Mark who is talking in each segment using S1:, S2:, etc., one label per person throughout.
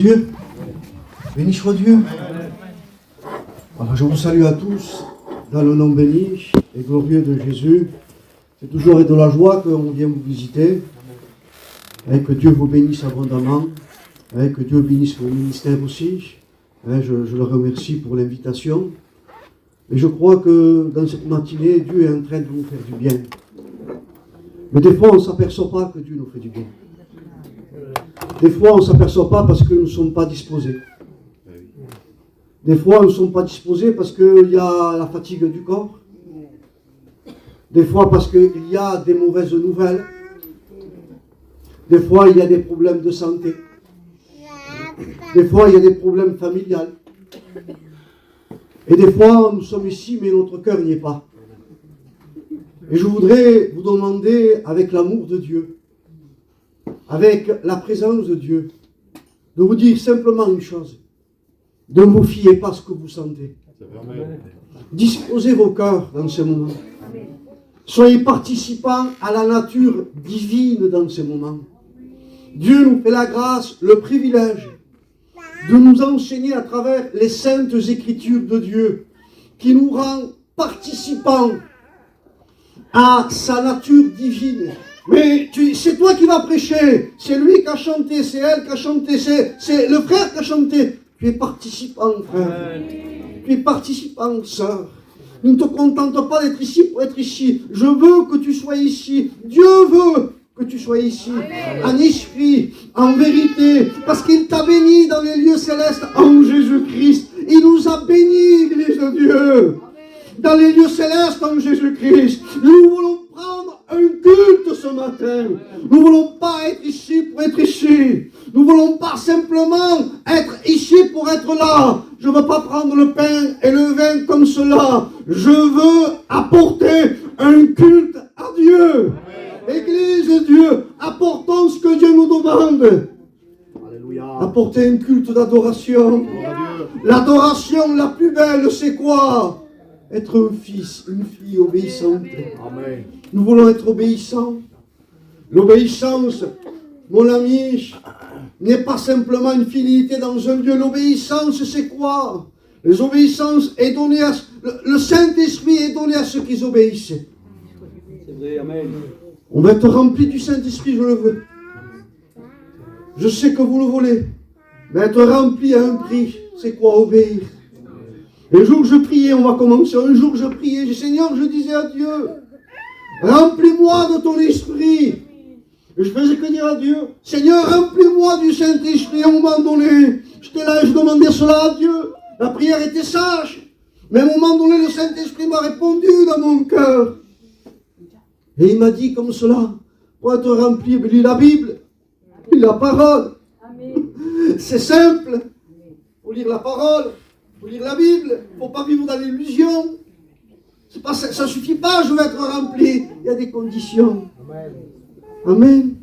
S1: Dieu, béni soit Dieu. Alors je vous salue à tous dans le nom béni et glorieux de Jésus. C'est toujours avec de la joie qu'on vient vous visiter, et que Dieu vous bénisse abondamment, et que Dieu bénisse vos ministères aussi. Je le remercie pour l'invitation. Et je crois que dans cette matinée, Dieu est en train de nous faire du bien. Mais des fois, on ne s'aperçoit pas que Dieu nous fait du bien. Des fois, on ne s'aperçoit pas parce que nous ne sommes pas disposés. Des fois, nous ne sommes pas disposés parce qu'il y a la fatigue du corps. Des fois, parce qu'il y a des mauvaises nouvelles. Des fois, il y a des problèmes de santé. Des fois, il y a des problèmes familiales. Et des fois, nous sommes ici, mais notre cœur n'y est pas. Et je voudrais vous demander, avec l'amour de Dieu, avec la présence de Dieu, de vous dire simplement une chose. Ne vous fiez pas à ce que vous sentez. Disposez vos cœurs dans ces moments. Soyez participants à la nature divine dans ces moments. Dieu nous fait la grâce, le privilège de nous enseigner à travers les saintes écritures de Dieu, qui nous rend participants à sa nature divine. Mais c'est toi qui vas prêcher, c'est lui qui a chanté, c'est elle qui a chanté, c'est le frère qui a chanté. Tu es participant, frère. Tu es participant, sœur. Ne te contente pas d'être ici pour être ici. Je veux que tu sois ici. Dieu veut que tu sois ici. En esprit, en vérité. Parce qu'il t'a béni dans les lieux célestes en Jésus-Christ. Il nous a bénis, Église de Dieu. Dans les lieux célestes en Jésus-Christ. Nous voulons prendre un culte ce matin. Nous ne voulons pas être ici pour être ici. Nous ne voulons pas simplement être ici pour être là. Je ne veux pas prendre le pain et le vin comme cela. Je veux apporter un culte à Dieu. Église de Dieu, apportons ce que Dieu nous demande. Alléluia. Apporter un culte d'adoration. L'adoration la plus belle, c'est quoi? Être un fils, une fille obéissante. Amen. Nous voulons être obéissants. L'obéissance, mon ami, n'est pas simplement une fidélité dans un lieu. L'obéissance, c'est quoi? L'obéissance est donnée à... Le Saint-Esprit est donné à ceux qui obéissent. C'est vrai, amen. On va être rempli du Saint-Esprit, je le veux. Je sais que vous le voulez. Mais être rempli à un prix, c'est quoi? Obéir. Un jour je priais, on va commencer. Un jour je priais, Seigneur, je disais à Dieu, remplis-moi de ton esprit. Et je faisais que dire à Dieu, Seigneur, remplis-moi du Saint-Esprit. À un moment donné, j'étais là et je demandais cela à Dieu. La prière était sage. Mais à un moment donné, le Saint-Esprit m'a répondu dans mon cœur. Et il m'a dit comme cela, pour être rempli, lis la Bible, lis la parole. C'est simple. Il faut lire la parole, il faut lire la Bible, il ne faut pas vivre dans l'illusion. Ça ne suffit pas, je veux être rempli. Il y a des conditions. Amen.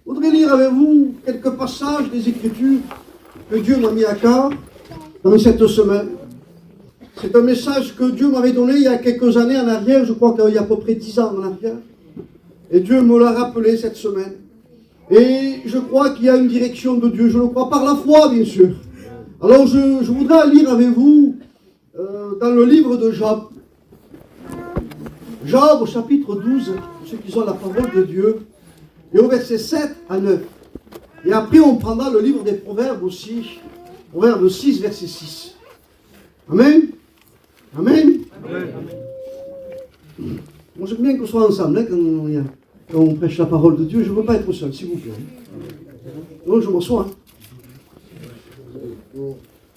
S1: Je voudrais lire avec vous quelques passages des Écritures que Dieu m'a mis à cœur dans cette semaine. C'est un message que Dieu m'avait donné il y a quelques années en arrière, je crois qu'il y a à peu près 10 ans en arrière. Et Dieu me l'a rappelé cette semaine. Et je crois qu'il y a une direction de Dieu, je le crois par la foi bien sûr. Alors je voudrais lire avec vous dans le livre de Job. Job au chapitre 12, ceux qui ont la parole de Dieu, et au verset 7 à 9. Et après on prendra le livre des Proverbes aussi, Proverbe 6, verset 6. Amen. Amen. Amen. Moi j'aime bien qu'on soit ensemble quand on prêche la parole de Dieu. Je ne veux pas être seul, s'il vous plaît. Donc je m'assois.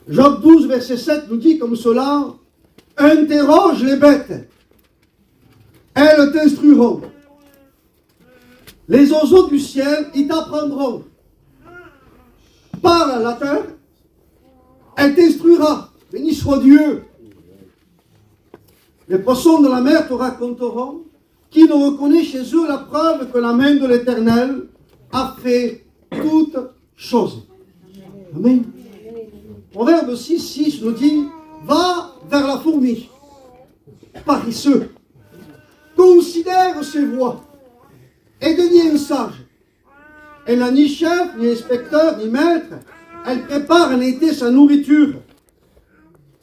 S1: Job 12, verset 7 nous dit comme cela, interroge les bêtes, elles t'instruiront. Les oiseaux du ciel, ils t'apprendront. Parle à la terre, elle t'instruira. Béni soit Dieu. Les poissons de la mer te raconteront qui ne reconnaît chez eux la preuve que la main de l'Éternel a fait toutes choses. Amen. Proverbe 6, 6 nous dit, va vers la fourmi, paresseux, considère ses voies, et deviens sage. Elle n'a ni chef, ni inspecteur, ni maître, Elle prépare en été sa nourriture.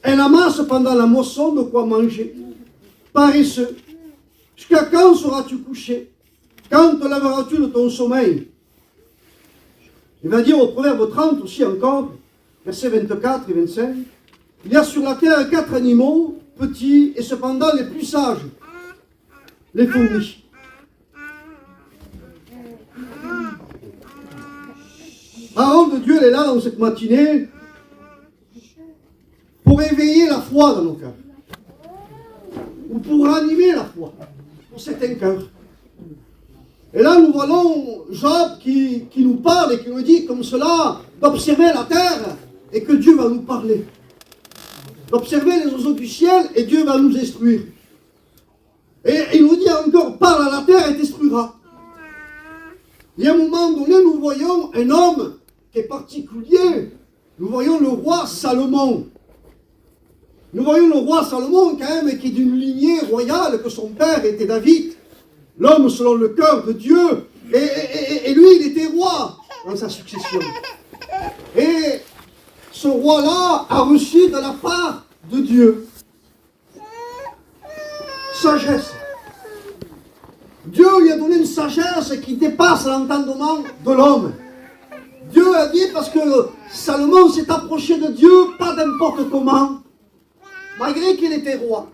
S1: Elle amasse pendant la moisson de quoi manger. Paresseux, jusqu'à quand seras-tu couché? Quand te lèveras-tu de ton sommeil? Il va dire au Proverbe 30 aussi encore, versets 24 et 25, il y a sur la terre 4 animaux, petits et cependant les plus sages, les fourmis. Parole de Dieu, elle est là dans cette matinée pour éveiller la foi dans nos cœurs. Ou pour ranimer la foi pour certains cœurs. Et là, nous voyons Job qui nous parle et qui nous dit comme cela d'observer la terre et que Dieu va nous parler. D'observer les oiseaux du ciel et Dieu va nous instruire. Et il nous dit encore, parle à la terre et t'instruira. Il y a un moment donné, nous voyons un homme qui est particulier. Nous voyons le roi Salomon. Nous voyons le roi Salomon quand même qui est d'une lignée royale, que son père était David, l'homme selon le cœur de Dieu, et lui il était roi dans sa succession. Et ce roi-là a reçu de la part de Dieu sagesse. Dieu lui a donné une sagesse qui dépasse l'entendement de l'homme. Dieu a dit, parce que Salomon s'est approché de Dieu, pas n'importe comment, malgré qu'il était roi,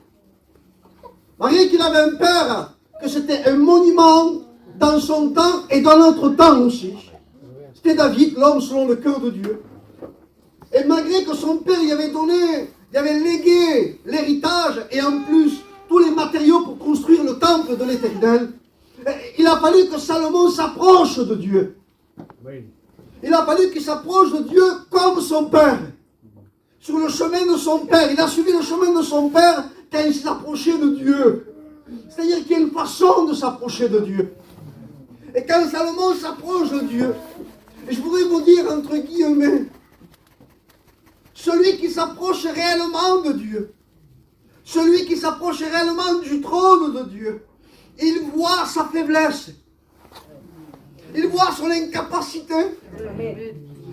S1: malgré qu'il avait un père, que c'était un monument dans son temps et dans notre temps aussi. C'était David, l'homme selon le cœur de Dieu. Et malgré que son père y avait donné, il avait légué l'héritage et en plus tous les matériaux pour construire le temple de l'Éternel, il a fallu que Salomon s'approche de Dieu. Il a fallu qu'il s'approche de Dieu comme son père. Sur le chemin de son père. Il a suivi le chemin de son père quand il s'est approché de Dieu. C'est-à-dire qu'il y a une façon de s'approcher de Dieu. Et quand Salomon s'approche de Dieu, et je voudrais vous dire entre guillemets, celui qui s'approche réellement de Dieu, celui qui s'approche réellement du trône de Dieu, il voit sa faiblesse. Il voit son incapacité.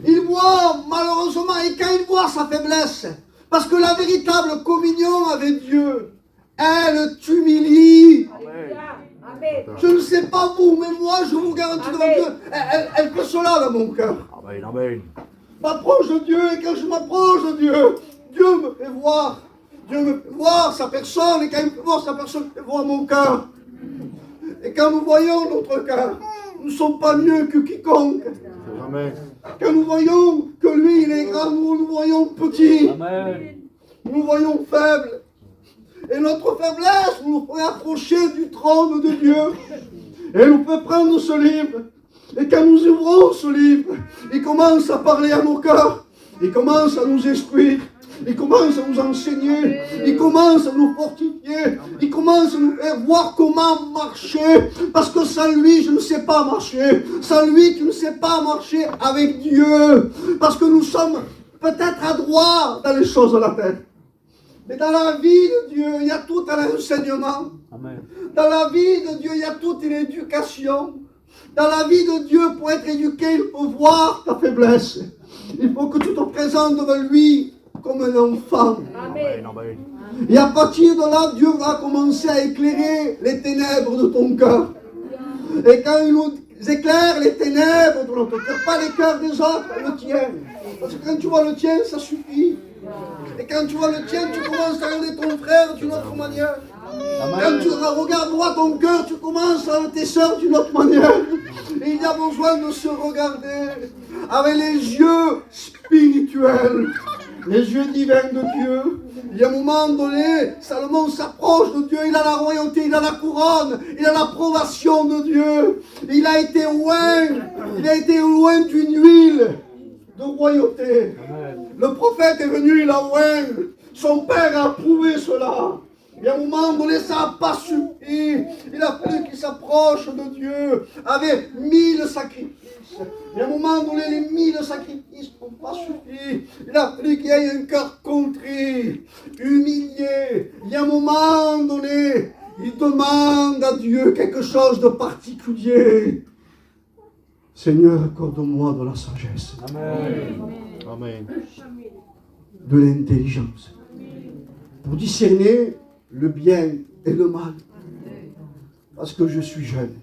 S1: Il voit malheureusement, et quand il voit sa faiblesse, parce que la véritable communion avec Dieu, elle t'humilie. Je ne sais pas vous, mais moi je vous garantis devant Dieu, elle fait cela dans mon cœur.
S2: Amen, amen.
S1: M'approche de Dieu, et quand je m'approche de Dieu, Dieu me fait voir. Dieu me fait voir sa personne, et quand il me fait voir sa personne, il fait voir mon cœur. Et quand nous voyons notre cœur, nous ne sommes pas mieux que quiconque.
S2: Amen.
S1: Quand nous voyons que lui, il est grand, nous voyons petit.
S2: Amen.
S1: Nous voyons faible. Et notre faiblesse nous fait approcher du trône de Dieu. Et nous peut prendre ce livre. Et quand nous ouvrons ce livre, il commence à parler à nos cœurs. Il commence à nous instruire. Il commence à nous enseigner. Il commence à nous fortifier. Il commence à nous faire voir comment marcher. Parce que sans lui, je ne sais pas marcher. Sans lui, tu ne sais pas marcher avec Dieu. Parce que nous sommes peut-être adroits dans les choses de la terre. Mais dans la vie de Dieu, il y a tout un enseignement.
S2: Amen.
S1: Dans la vie de Dieu, il y a toute une éducation. Dans la vie de Dieu, pour être éduqué, il faut voir ta faiblesse. Il faut que tu te présentes devant lui comme un enfant.
S2: Amen. Amen.
S1: Et à partir de là, Dieu va commencer à éclairer les ténèbres de ton cœur. Et quand il nous éclaire les ténèbres de notre cœur, pas les cœurs des autres, le tien. Parce que quand tu vois le tien, ça suffit. Et quand tu vois le tien, tu commences à regarder ton frère d'une autre manière. Quand tu regardes droit ton cœur, tu commences à regarder tes soeurs d'une autre manière. Et il y a besoin de se regarder avec les yeux spirituels, les yeux divins de Dieu. Il y a un moment donné, Salomon s'approche de Dieu, il a la royauté, il a la couronne, il a l'approbation de Dieu. Il a été loin d'une huile de royauté. Le prophète est venu, il a oint. Son père a approuvé cela. Et à un moment donné, ça n'a pas suffi. Il a fallu qu'il s'approche de Dieu avec 1000 sacrifices. Et à un moment donné, les 1000 sacrifices n'ont pas suffi. Il a fallu qu'il y ait un cœur contrit, humilié. Et à un moment donné, il demande à Dieu quelque chose de particulier. Seigneur, accorde-moi de la sagesse.
S2: Amen. Amen.
S1: de l'intelligence pour discerner le bien et le mal. Parce que je suis jeune.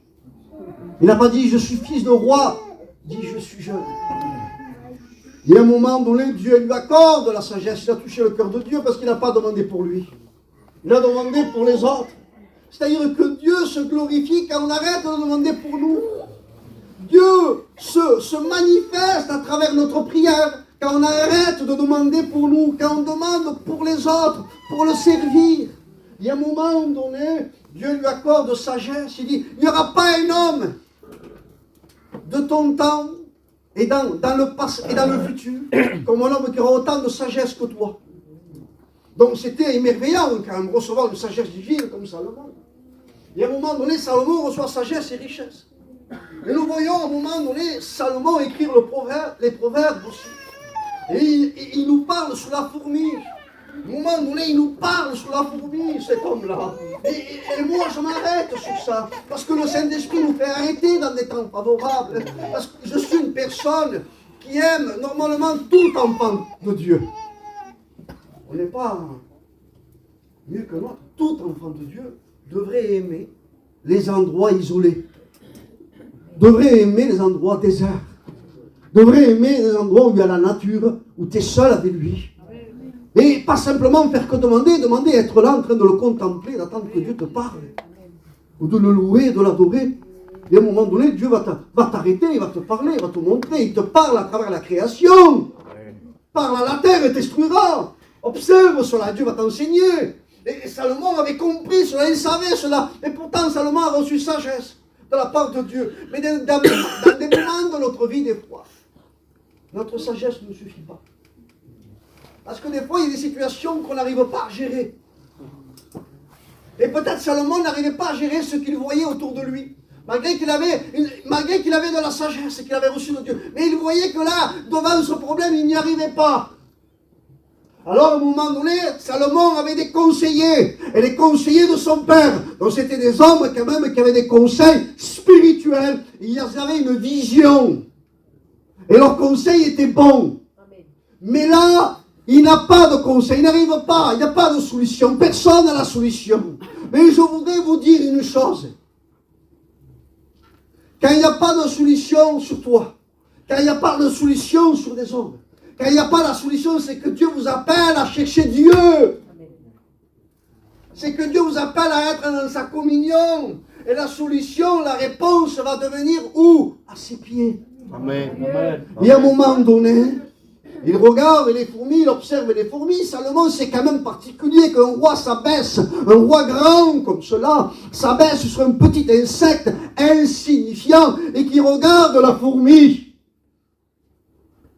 S1: Il n'a pas dit je suis fils de roi, il dit je suis jeune. Il y a un moment donné, Dieu lui accorde la sagesse. Il a touché le cœur de Dieu parce qu'il n'a pas demandé pour lui. Il a demandé pour les autres. C'est-à-dire que Dieu se glorifie quand on arrête de demander pour nous. Dieu se manifeste à travers notre prière quand on arrête de demander pour nous, quand on demande pour les autres, pour le servir. Il y a un moment donné, Dieu lui accorde sagesse. Il dit, il n'y aura pas un homme de ton temps et dans le passé et dans le futur comme un homme qui aura autant de sagesse que toi. Donc c'était émerveillant quand même recevoir une sagesse divine comme Salomon. Et à un moment donné, Salomon reçoit sagesse et richesse. Et nous voyons à un moment donné Salomon écrire les proverbes aussi. Et il nous parle sur la fourmi. À un moment donné, il nous parle sur la fourmi, cet homme-là. Et moi, je m'arrête sur ça. Parce que le Saint-Esprit nous fait arrêter dans des temps favorables. Parce que je suis une personne qui aime normalement tout enfant de Dieu. On n'est pas mieux que l'autre. Tout enfant de Dieu devrait aimer les endroits isolés. Devrait aimer les endroits déserts. Devrait aimer les endroits où il y a la nature, où tu es seul avec lui. Et pas simplement faire que demander, être là en train de le contempler, d'attendre que Dieu te parle. Ou de le louer, de l'adorer. Et à un moment donné, Dieu va t'arrêter, il va te parler, il va te montrer, il te parle à travers la création. Parle à la terre et t'instruira. Observe cela, Dieu va t'enseigner. Et Salomon avait compris cela, il savait cela. Et pourtant, Salomon a reçu sagesse de la part de Dieu. Mais dans des moments de notre vie, des fois, notre sagesse ne suffit pas. Parce que des fois, il y a des situations qu'on n'arrive pas à gérer. Et peut-être Salomon n'arrivait pas à gérer ce qu'il voyait autour de lui. Malgré qu'il avait de la sagesse et qu'il avait reçu de Dieu. Mais il voyait que là, devant ce problème, il n'y arrivait pas. Alors, à un moment donné, Salomon avait des conseillers. Et les conseillers de son père. Donc, c'était des hommes quand même qui avaient des conseils spirituels. Ils avaient une vision. Et leurs conseils étaient bons. Mais là, il n'a pas de conseil, il n'arrive pas, il n'y a pas de solution, personne n'a la solution. Mais je voudrais vous dire une chose. Quand il n'y a pas de solution sur toi, quand il n'y a pas de solution sur des hommes, quand il n'y a pas la solution, c'est que Dieu vous appelle à chercher Dieu. C'est que Dieu vous appelle à être dans sa communion. Et la solution, la réponse va devenir où? À ses pieds.
S2: Amen.
S1: Et à un moment donné, il regarde les fourmis, il observe les fourmis. Salomon, c'est quand même particulier qu'un roi s'abaisse, un roi grand comme cela, s'abaisse sur un petit insecte insignifiant et qui regarde la fourmi.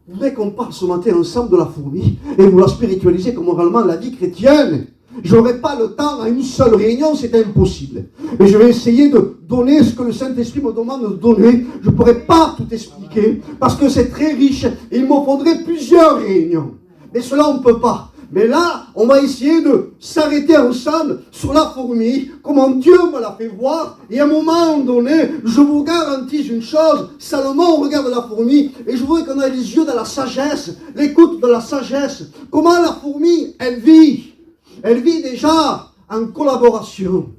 S1: Je voudrais qu'on parle ce matin ensemble de la fourmi et vous la spiritualiser comme moralement la vie chrétienne. Je n'aurai pas le temps à une seule réunion, c'est impossible. Mais je vais essayer de donner ce que le Saint-Esprit me demande de donner. Je ne pourrai pas tout expliquer parce que c'est très riche. Il me faudrait plusieurs réunions. Mais cela, on ne peut pas. Mais là, on va essayer de s'arrêter ensemble sur la fourmi, comment Dieu me l'a fait voir. Et à un moment donné, je vous garantis une chose, Salomon regarde la fourmi, et je voudrais qu'on ait les yeux de la sagesse, l'écoute de la sagesse. Comment la fourmi, elle vit? Elle vit déjà en collaboration.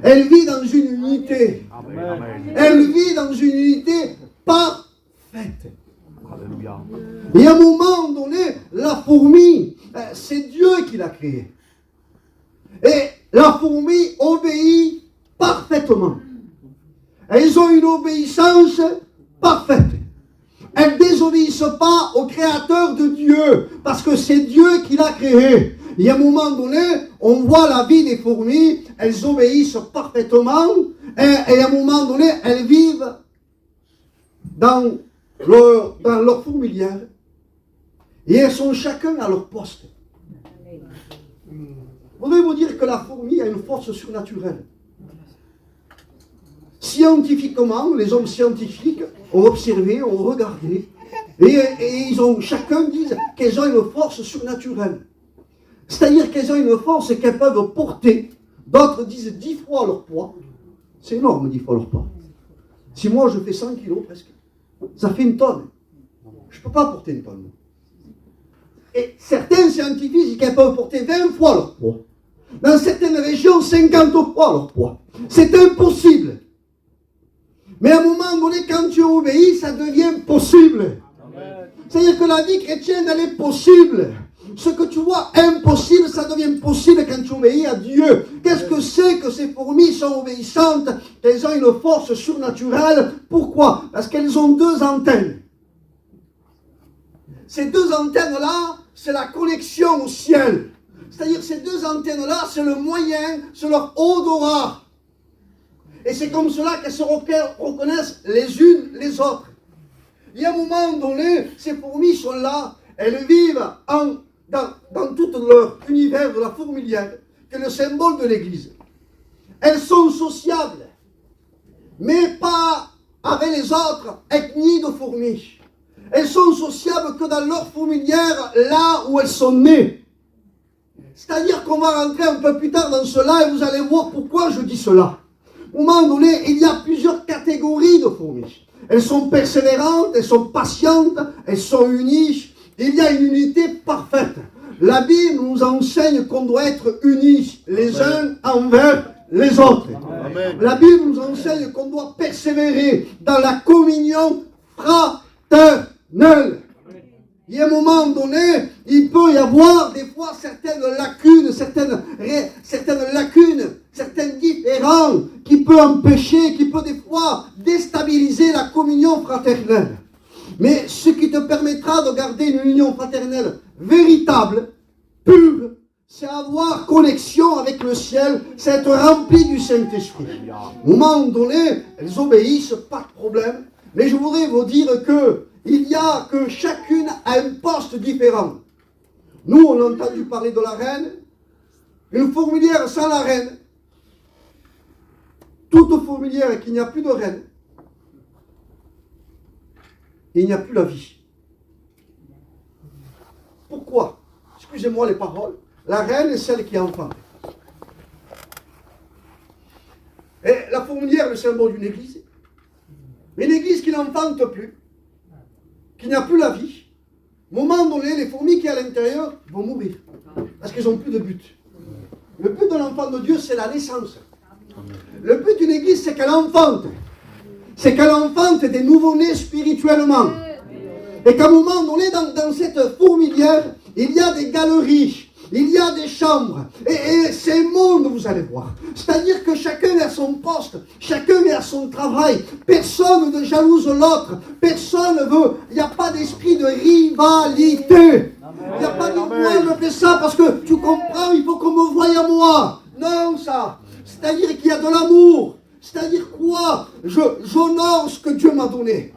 S1: Elle vit dans une unité.
S2: Amen.
S1: Elle vit dans une unité parfaite.
S2: Alléluia.
S1: Et à un moment donné, la fourmi, c'est Dieu qui l'a créée. Et la fourmi obéit parfaitement. Elles ont une obéissance parfaite. Elles ne désobéissent pas au Créateur de Dieu, parce que c'est Dieu qui l'a créée. Et à un moment donné, on voit la vie des fourmis, elles obéissent parfaitement, et à un moment donné, elles vivent dans leur fourmilière, et elles sont chacun à leur poste. Je voudrais vous dire que la fourmi a une force surnaturelle. Scientifiquement, les hommes scientifiques ont observé, ont regardé, et ils ont, chacun dit qu'elles ont une force surnaturelle. C'est-à-dire qu'elles ont une force qu'elles peuvent porter. D'autres disent 10 fois leur poids. C'est énorme, 10 fois leur poids. Si moi je fais 100 kilos presque, ça fait une tonne. je ne peux pas porter une tonne. Et certains scientifiques disent qu'elles peuvent porter 20 fois leur poids. Dans certaines régions, 50 fois leur poids. C'est impossible. Mais à un moment donné, quand tu obéis, ça devient possible. C'est-à-dire que la vie chrétienne, elle est possible. Ce que tu vois impossible, ça devient possible quand tu obéis à Dieu. Qu'est-ce que c'est que ces fourmis sont obéissantes? Elles ont une force surnaturelle. Pourquoi? Parce qu'elles ont 2 antennes. Ces 2 antennes-là, c'est la connexion au ciel. C'est-à-dire ces 2 antennes-là, c'est le moyen, c'est leur odorat. Et c'est comme cela qu'elles se reconnaissent les unes les autres. Il y a un moment donné, ces fourmis sont là, elles vivent dans tout leur univers de la fourmilière, qui est le symbole de l'Église. Elles sont sociables, mais pas avec les autres ethnies de fourmis. Elles sont sociables que dans leur fourmilière, là où elles sont nées. C'est-à-dire qu'on va rentrer un peu plus tard dans cela et vous allez voir pourquoi je dis cela. Au moment donné, il y a plusieurs catégories de fourmis. Elles sont persévérantes, elles sont patientes, elles sont unies. Il y a une unité parfaite. La Bible nous enseigne qu'on doit être unis les uns envers les autres.
S2: Amen.
S1: La Bible nous enseigne qu'on doit persévérer dans la communion fraternelle. Il y a un moment donné, il peut y avoir des fois certaines lacunes, certains différends qui peuvent empêcher, qui peuvent des fois déstabiliser la communion fraternelle. Mais ce qui te permettra de garder une union fraternelle véritable, pure, c'est avoir connexion avec le ciel, c'est être rempli du Saint-Esprit. À un moment donné, elles obéissent, pas de problème. Mais je voudrais vous dire que chacune a un poste différent. Nous, on a entendu parler de la reine. Une fourmilière sans la reine, toute fourmilière qu'il n'y a plus de reine, il n'y a plus la vie. Pourquoi? Excusez-moi les paroles. La reine est celle qui enfante. Et la fourmilière est le symbole d'une église. Une église qui n'enfante plus, qui n'a plus la vie. Au moment donné, les fourmis qui sont à l'intérieur vont mourir. Parce qu'ils n'ont plus de but. Le but de l'enfant de Dieu, c'est la naissance. Le but d'une église, c'est qu'elle enfante. C'est qu'elle enfante des nouveau-nés spirituellement. Et qu'à un moment donné, dans cette fourmilière, il y a des galeries. Il y a des chambres, et ces mondes, vous allez voir. C'est-à-dire que chacun est à son poste, chacun est à son travail. Personne ne jalouse l'autre, personne ne veut. Il n'y a pas d'esprit de rivalité. Il n'y a pas de moi, je fais ça parce que tu comprends, il faut qu'on me voie à moi. Non, ça. C'est-à-dire qu'il y a de l'amour. C'est-à-dire quoi? J'honore ce que Dieu m'a donné.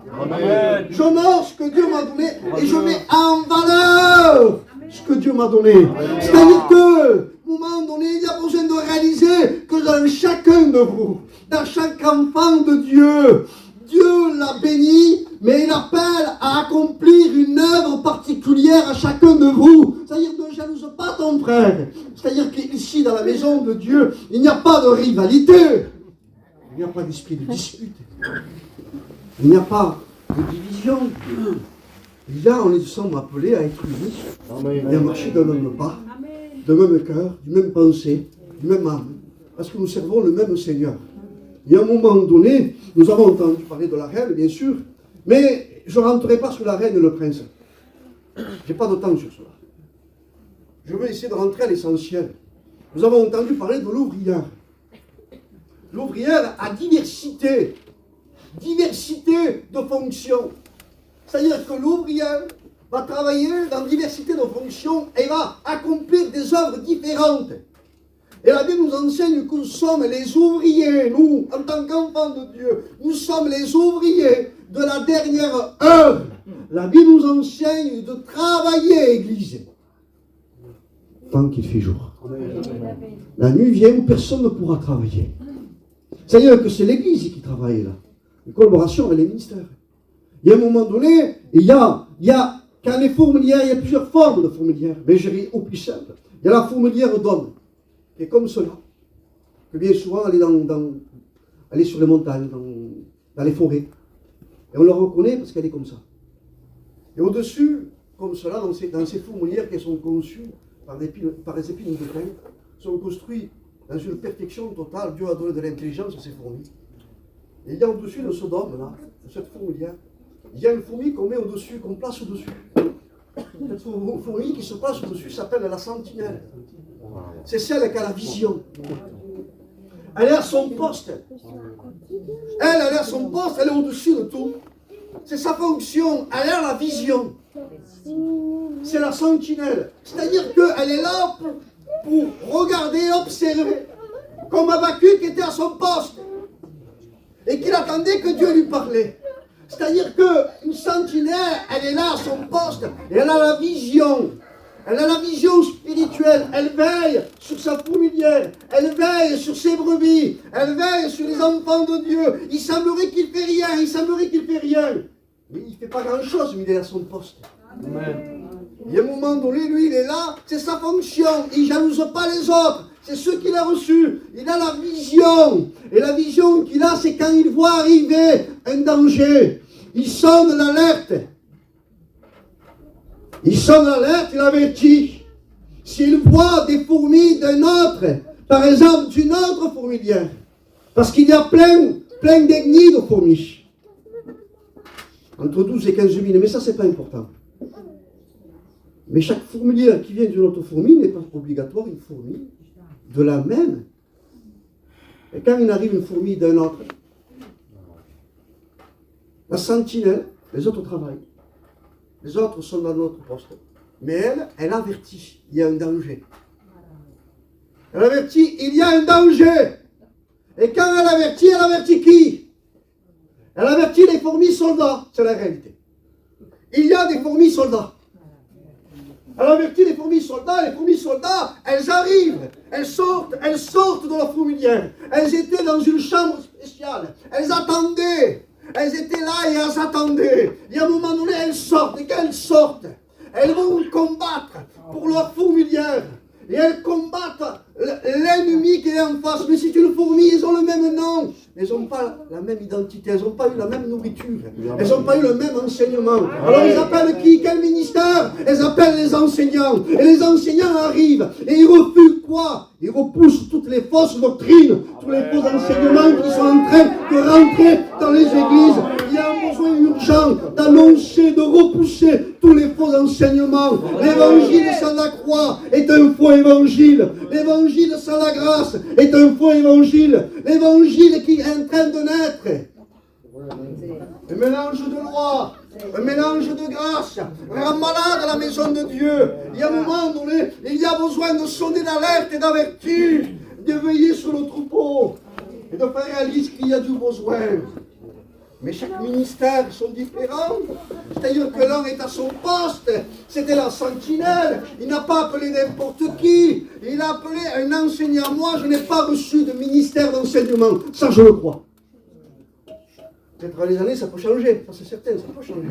S1: J'honore ce que Dieu m'a donné et je mets en valeur ce que Dieu m'a donné. C'est-à-dire que, au moment donné, il y a besoin de réaliser que dans chacun de vous, dans chaque enfant de Dieu, Dieu l'a béni, mais il appelle à accomplir une œuvre particulière à chacun de vous. C'est-à-dire ne jalouse pas ton frère. C'est-à-dire qu'ici, dans la maison de Dieu, il n'y a pas de rivalité. Il n'y a pas d'esprit de dispute. Il n'y a pas de division. Là, nous sommes appelés à être unis et à marcher d'un même pas, d'un même cœur, d'une même pensée, d'une même âme. Parce que nous servons le même Seigneur. Et à un moment donné, nous avons entendu parler de la reine, bien sûr, mais je ne rentrerai pas sur la reine et le prince. Je n'ai pas de temps sur cela. Je veux essayer de rentrer à l'essentiel. Nous avons entendu parler de l'ouvrière. L'ouvrière a diversité de fonctions. C'est-à-dire que l'ouvrière va travailler dans diversité de fonctions et va accomplir des œuvres différentes. Et la Bible nous enseigne que nous sommes les ouvriers, nous, en tant qu'enfants de Dieu, nous sommes les ouvriers de la dernière heure. La Bible nous enseigne de travailler, Église, tant qu'il fait jour. La nuit vient où personne ne pourra travailler. C'est-à-dire que c'est l'Église qui travaille là, en collaboration avec les ministères. Il y a un moment donné, quand les fourmilières, il y a plusieurs formes de fourmilières, mais je dirais au plus simple. Il y a la fourmilière d'homme, qui est comme cela, que bien souvent elle est sur les montagnes, dans les forêts. Et on la reconnaît parce qu'elle est comme ça. Et au-dessus, comme cela, dans ces fourmilières qui sont conçues par les épines de pin, sont construits dans une perfection totale. Dieu a donné de l'intelligence à ces fourmis. Et il y a au-dessus de ce dôme, là, de cette fourmilière, il y a une fourmi qu'on met au-dessus, qu'on place au-dessus. Cette fourmi qui se place au-dessus s'appelle la sentinelle. C'est celle qui a la vision. Elle est à son poste. Elle est à son poste, elle est au-dessus de tout. C'est sa fonction, elle a la vision. C'est la sentinelle. C'est-à-dire qu'elle est là pour regarder, observer. Comme Habakkuk était à son poste. Et qu'il attendait que Dieu lui parlait. C'est-à-dire qu'une sentinelle, elle est là à son poste. Et elle a la vision. Elle a la vision spirituelle. Elle veille sur sa fourmilière. Elle veille sur ses brebis. Elle veille sur les enfants de Dieu. Il semblerait qu'il ne fait rien. Il semblerait qu'il ne fait rien. Mais il ne fait pas grand-chose, mais il est à son poste. Amen. Il y a un moment donné, lui, il est là. C'est sa fonction. Il ne jalouse pas les autres. C'est ce qu'il a reçu. Il a la vision. Et la vision qu'il a, c'est quand il voit arriver un danger. Il sonne l'alerte. Il sonne l'alerte, il avertit. S'il voit des fourmis d'un autre, par exemple d'une autre fourmilière, parce qu'il y a plein d'ethnies de fourmis. Entre 12 et 15 000, mais ça, c'est pas important. Mais chaque fourmilière qui vient d'une autre fourmi n'est pas obligatoire une fourmi de la même. Et quand il arrive une fourmi d'un autre, la sentinelle, les autres travaillent. Les autres sont dans notre poste. Mais elle avertit, il y a un danger. Elle avertit, il y a un danger. Et quand elle avertit qui? Elle avertit les fourmis soldats, c'est la réalité. Il y a des fourmis soldats. Elle avertit les fourmis soldats, elles arrivent, elles sortent de la fourmilière. Elles étaient dans une chambre spéciale, elles attendaient. Elles étaient là et elles attendaient. Et à un moment donné, elles sortent. Et quand elles sortent, elles vont combattre pour leur fourmilière. Et elles combattent l'ennemi qui est en face. Mais c'est une fourmi, ils ont le même nom. Mais elles n'ont pas la même identité, elles n'ont pas eu la même nourriture. Elles n'ont pas eu le même enseignement. Alors ils appellent qui? Quel ministère? Elles appellent les enseignants. Et les enseignants arrivent. Et ils refusent quoi? Ils repoussent toutes les fausses doctrines, tous les faux enseignements qui sont en train de rentrer dans les églises. Il y a un besoin urgent d'annoncer, de repousser tous les faux enseignements. L'évangile sans la croix est un faux évangile. L'évangile sans la grâce est un faux évangile. L'évangile qui est en train de naître. Un mélange de loi, un mélange de grâce, rend malade à la maison de Dieu. Il y a un moment donné, il y a besoin de sonner l'alerte et d'avertir, de veiller sur le troupeau et de faire réaliser qu'il y a du besoin. Mais chaque ministère sont différents. C'est-à-dire que l'un est à son poste. C'était la sentinelle. Il n'a pas appelé n'importe qui. Il a appelé un enseignant. Moi, je n'ai pas reçu de ministère d'enseignement. Ça, je le crois. Peut-être dans les années, ça peut changer. Ça, c'est certain, ça peut changer.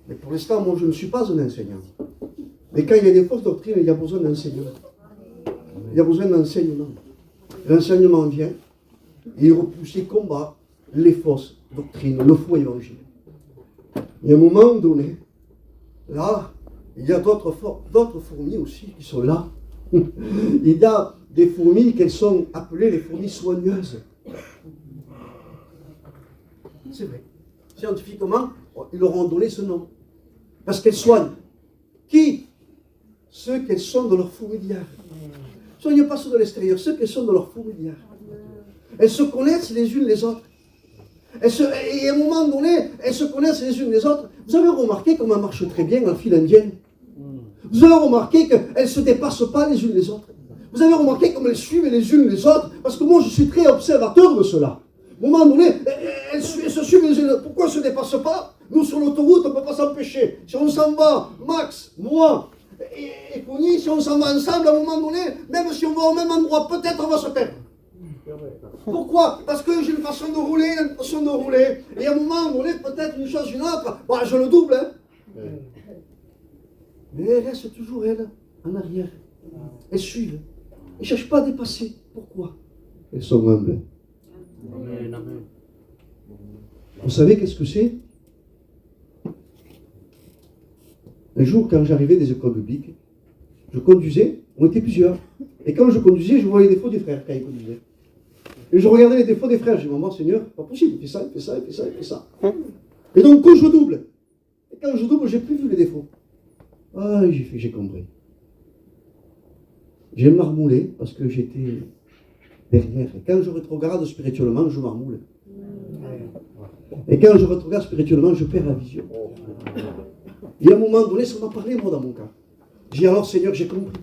S1: Mais pour l'instant, moi, je ne suis pas un enseignant. Mais quand il y a des fausses doctrines, il y a besoin d'enseignement. Il y a besoin d'enseignement. L'enseignement vient. Il repousse, il combat les fausses doctrines, le faux évangile. Et à un moment donné, là, il y a d'autres fourmis aussi qui sont là. Il y a des fourmis qui sont appelées les fourmis soigneuses. C'est vrai. Scientifiquement, ils leur ont donné ce nom. Parce qu'elles soignent. Qui? Ceux qu'elles sont de leur fourmilière. Ne soignez pas ceux de l'extérieur, ceux qu'elles sont de leur fourmilière. Elles se connaissent les unes les autres. Et à un moment donné, elles se connaissent les unes les autres. Vous avez remarqué comment elle marche très bien la file indienne? Vous avez remarqué qu'elles ne se dépassent pas les unes les autres? Vous avez remarqué comment elles suivent les unes les autres? Parce que moi, je suis très observateur de cela. À un moment donné, elles se suivent les unes. Pourquoi elles ne se dépassent pas? Nous, sur l'autoroute, on ne peut pas s'empêcher. Si on s'en va, Max, moi et Connie, si on s'en va ensemble, à un moment donné, même si on va au même endroit, peut-être on va se perdre. Pourquoi? Parce que j'ai une façon de rouler, et à un moment donné, peut-être une chose, une autre, bon, je le double, hein. Mais elles restent toujours, elles, en arrière. Elles suivent. Elles ne cherchent pas à dépasser. Pourquoi? Elles sont humbles. Amen, amen. Vous savez qu'est-ce que c'est? Un jour, quand j'arrivais des écoles bibliques, je conduisais, on était plusieurs. Et quand je conduisais, je voyais les défauts des frères quand ils conduisaient. Et je regardais les défauts des frères, je dis, maman, Seigneur, pas possible, il fait ça, il fait ça, il fait ça, il fait ça. Et donc, quand je double, j'ai plus vu les défauts. Ah, j'ai compris. J'ai marmoulé parce que j'étais derrière. Et quand je rétrograde spirituellement, je marmoule. Et quand je rétrograde spirituellement, je perds la vision. Et à un moment donné, ça m'a parlé, moi, dans mon cas. J'ai dit, alors, Seigneur, j'ai compris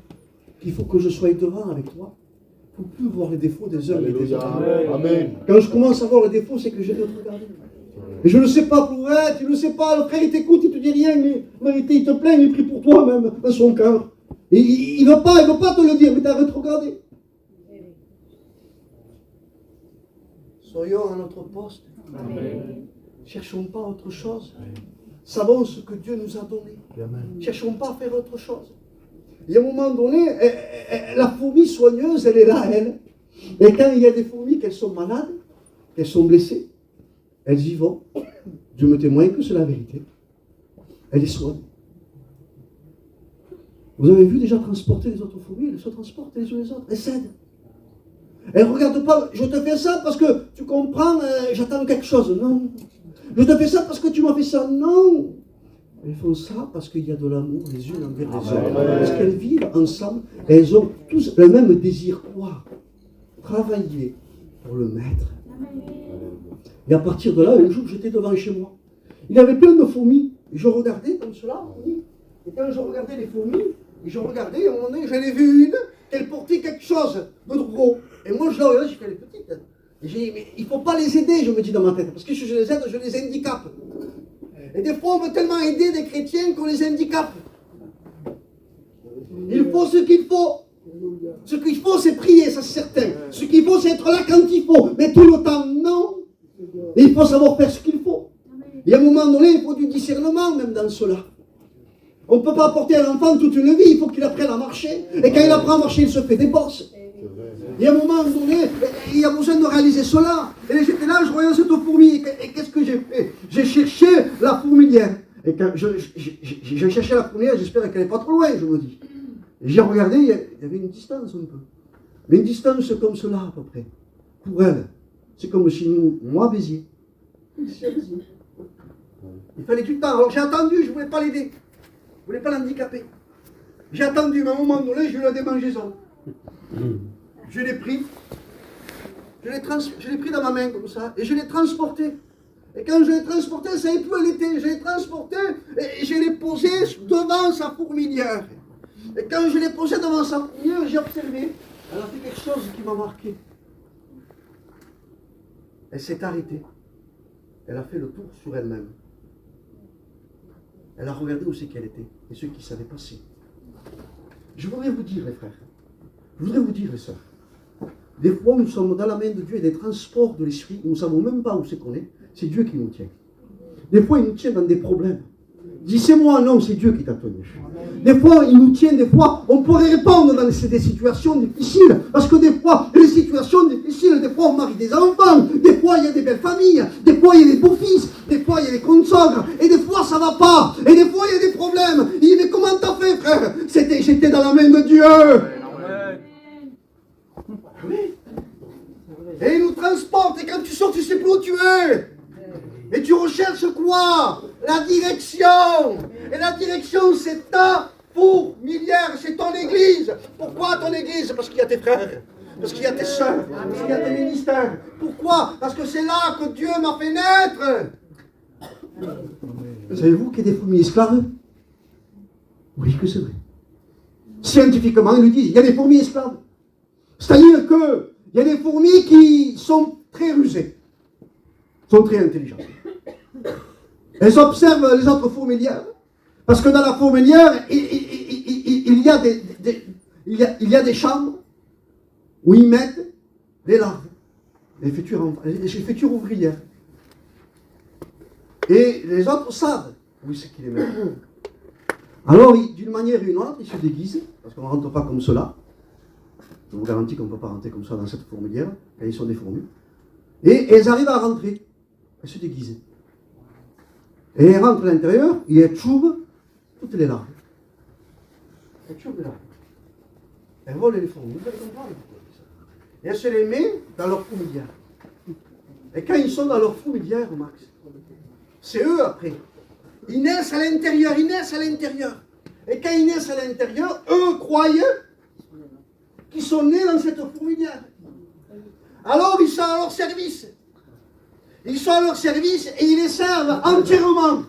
S1: qu'il faut que je sois devant avec toi. Il ne faut plus voir les défauts des uns et des autres.
S2: Amen.
S1: Quand je commence à voir les défauts, c'est que j'ai rétrogradé. Et je ne sais pas pour être, tu ne sais pas, le frère il t'écoute, il te dit rien, mais en vérité il te plaint, il prie pour toi même, dans son cœur. Et il ne veut pas te le dire, mais tu as rétrogradé. Soyons à notre poste. Amen. Cherchons pas autre chose. Amen. Savons ce que Dieu nous a donné. Amen. Cherchons pas à faire autre chose. Et à un moment donné, la fourmi soigneuse, elle est là, elle. Et quand il y a des fourmis qu'elles sont malades, qu'elles sont blessées, elles y vont. Dieu me témoigne que c'est la vérité. Elle les soigne. Vous avez vu déjà transporter les autres fourmis, elles se transportent les unes les autres, elles cèdent. Elles ne regardent pas, je te fais ça parce que tu comprends, j'attends quelque chose. Non. Je te fais ça parce que tu m'as fait ça. Non. Elles font ça parce qu'il y a de l'amour les unes envers les autres. Parce qu'elles vivent ensemble, et elles ont tous le même désir. Quoi? Travailler pour le maître. Et à partir de là, un jour, j'étais devant chez moi. Il y avait plein de fourmis. Et je regardais comme cela. Et quand je regardais les fourmis, et à un moment donné, j'en ai vu une, qu'elle portait quelque chose de gros. Et moi, je la regardais, j'ai fait les petites. Et j'ai dit, mais il ne faut pas les aider, je me dis dans ma tête. Parce que si je les aide, je les handicape. Et des fois, on veut tellement aider des chrétiens qu'on les handicape. Il faut ce qu'il faut. Ce qu'il faut, c'est prier, ça c'est certain. Ce qu'il faut, c'est être là quand il faut. Mais tout le temps, non. Et il faut savoir faire ce qu'il faut. Et à un moment donné, il faut du discernement même dans cela. On ne peut pas porter un enfant toute une vie, il faut qu'il apprenne à marcher. Et quand il apprend à marcher, il se fait des bosses. Et à un moment donné, il y a besoin de réaliser cela. Et j'étais là, je regardais cette fourmi. Et qu'est-ce que j'ai fait? J'ai cherché la fourmilière. Et quand j'ai cherché la fourmilière, j'espère qu'elle n'est pas trop loin, je me dis. Et j'ai regardé, il y avait une distance un peu. Mais une distance comme cela à peu près. Pour elle, c'est comme si moi, Béziers. Il fallait du temps. Alors j'ai attendu, je ne voulais pas l'aider. Je ne voulais pas l'handicaper. J'ai attendu, mais à un moment donné, je lui ai la démangeaison. Je l'ai pris. Je l'ai pris dans ma main comme ça. Et je l'ai transporté. Et quand je l'ai transporté, ça savait plus où elle était. Je l'ai transporté et je l'ai posé devant sa fourmilière. Et quand je l'ai posé devant sa fourmilière, j'ai observé. Elle a fait quelque chose qui m'a marqué. Elle s'est arrêtée. Elle a fait le tour sur elle-même. Elle a regardé où c'est qu'elle était. Et ceux qui savaient passer. Je voudrais vous dire, les frères. Je voudrais vous dire, les sœurs. Des fois, nous sommes dans la main de Dieu et des transports de l'esprit. Nous ne savons même pas où c'est qu'on est. C'est Dieu qui nous tient. Des fois, il nous tient dans des problèmes. Dis, c'est moi, non, c'est Dieu qui t'a tenu. Des fois, il nous tient, des fois, on pourrait répondre dans des situations difficiles. Parce que des fois, les situations difficiles, des fois, on marie des enfants. Des fois, il y a des belles familles. Des fois, il y a des beaux-fils. Des fois, il y a des consogres. Et des fois, ça ne va pas. Et des fois, il y a des problèmes. Il dit, mais comment t'as fait, frère? J'étais dans la main de Dieu. Oui. Et il nous transporte. Et quand tu sors, tu ne sais plus où tu es. Et tu recherches quoi? La direction. Et la direction, c'est ta fourmilière, c'est ton église. Pourquoi ton église? Parce qu'il y a tes frères, parce qu'il y a tes soeurs, parce qu'il y a tes ministères. Pourquoi? Parce que c'est là que Dieu m'a fait naître. Savez-vous qu'il y a des fourmis esclaves? Oui, que c'est vrai. Scientifiquement, ils le disent, il y a des fourmis esclaves. C'est-à-dire qu'il y a des fourmis qui sont très rusées, sont très intelligentes. Elles observent les autres fourmilières, parce que dans la fourmilière, il y a des chambres où ils mettent les larves, les futures ouvrières. Et les autres savent où c'est qu'ils les mettent. Alors, d'une manière ou d'une autre, ils se déguisent, parce qu'on ne rentre pas comme cela. Je vous garantis qu'on ne peut pas rentrer comme ça dans cette fourmilière, quand ils sont des fourmis. Et elles arrivent à rentrer, elles se déguisent. Et elles rentrent à l'intérieur, il y a tchoub, toutes les larmes. Elles tuent les larmes. Elles volent les fourmis, vous allez comprendre. Et elles se les mettent dans leur fourmilière. Et quand ils sont dans leur fourmilière, Max, c'est eux après. Ils naissent à l'intérieur, ils naissent à l'intérieur. Et quand ils naissent à l'intérieur, eux croient qu'ils sont nés dans cette fourmilière. Alors ils sont à leur service. Ils sont à leur service et ils les servent entièrement,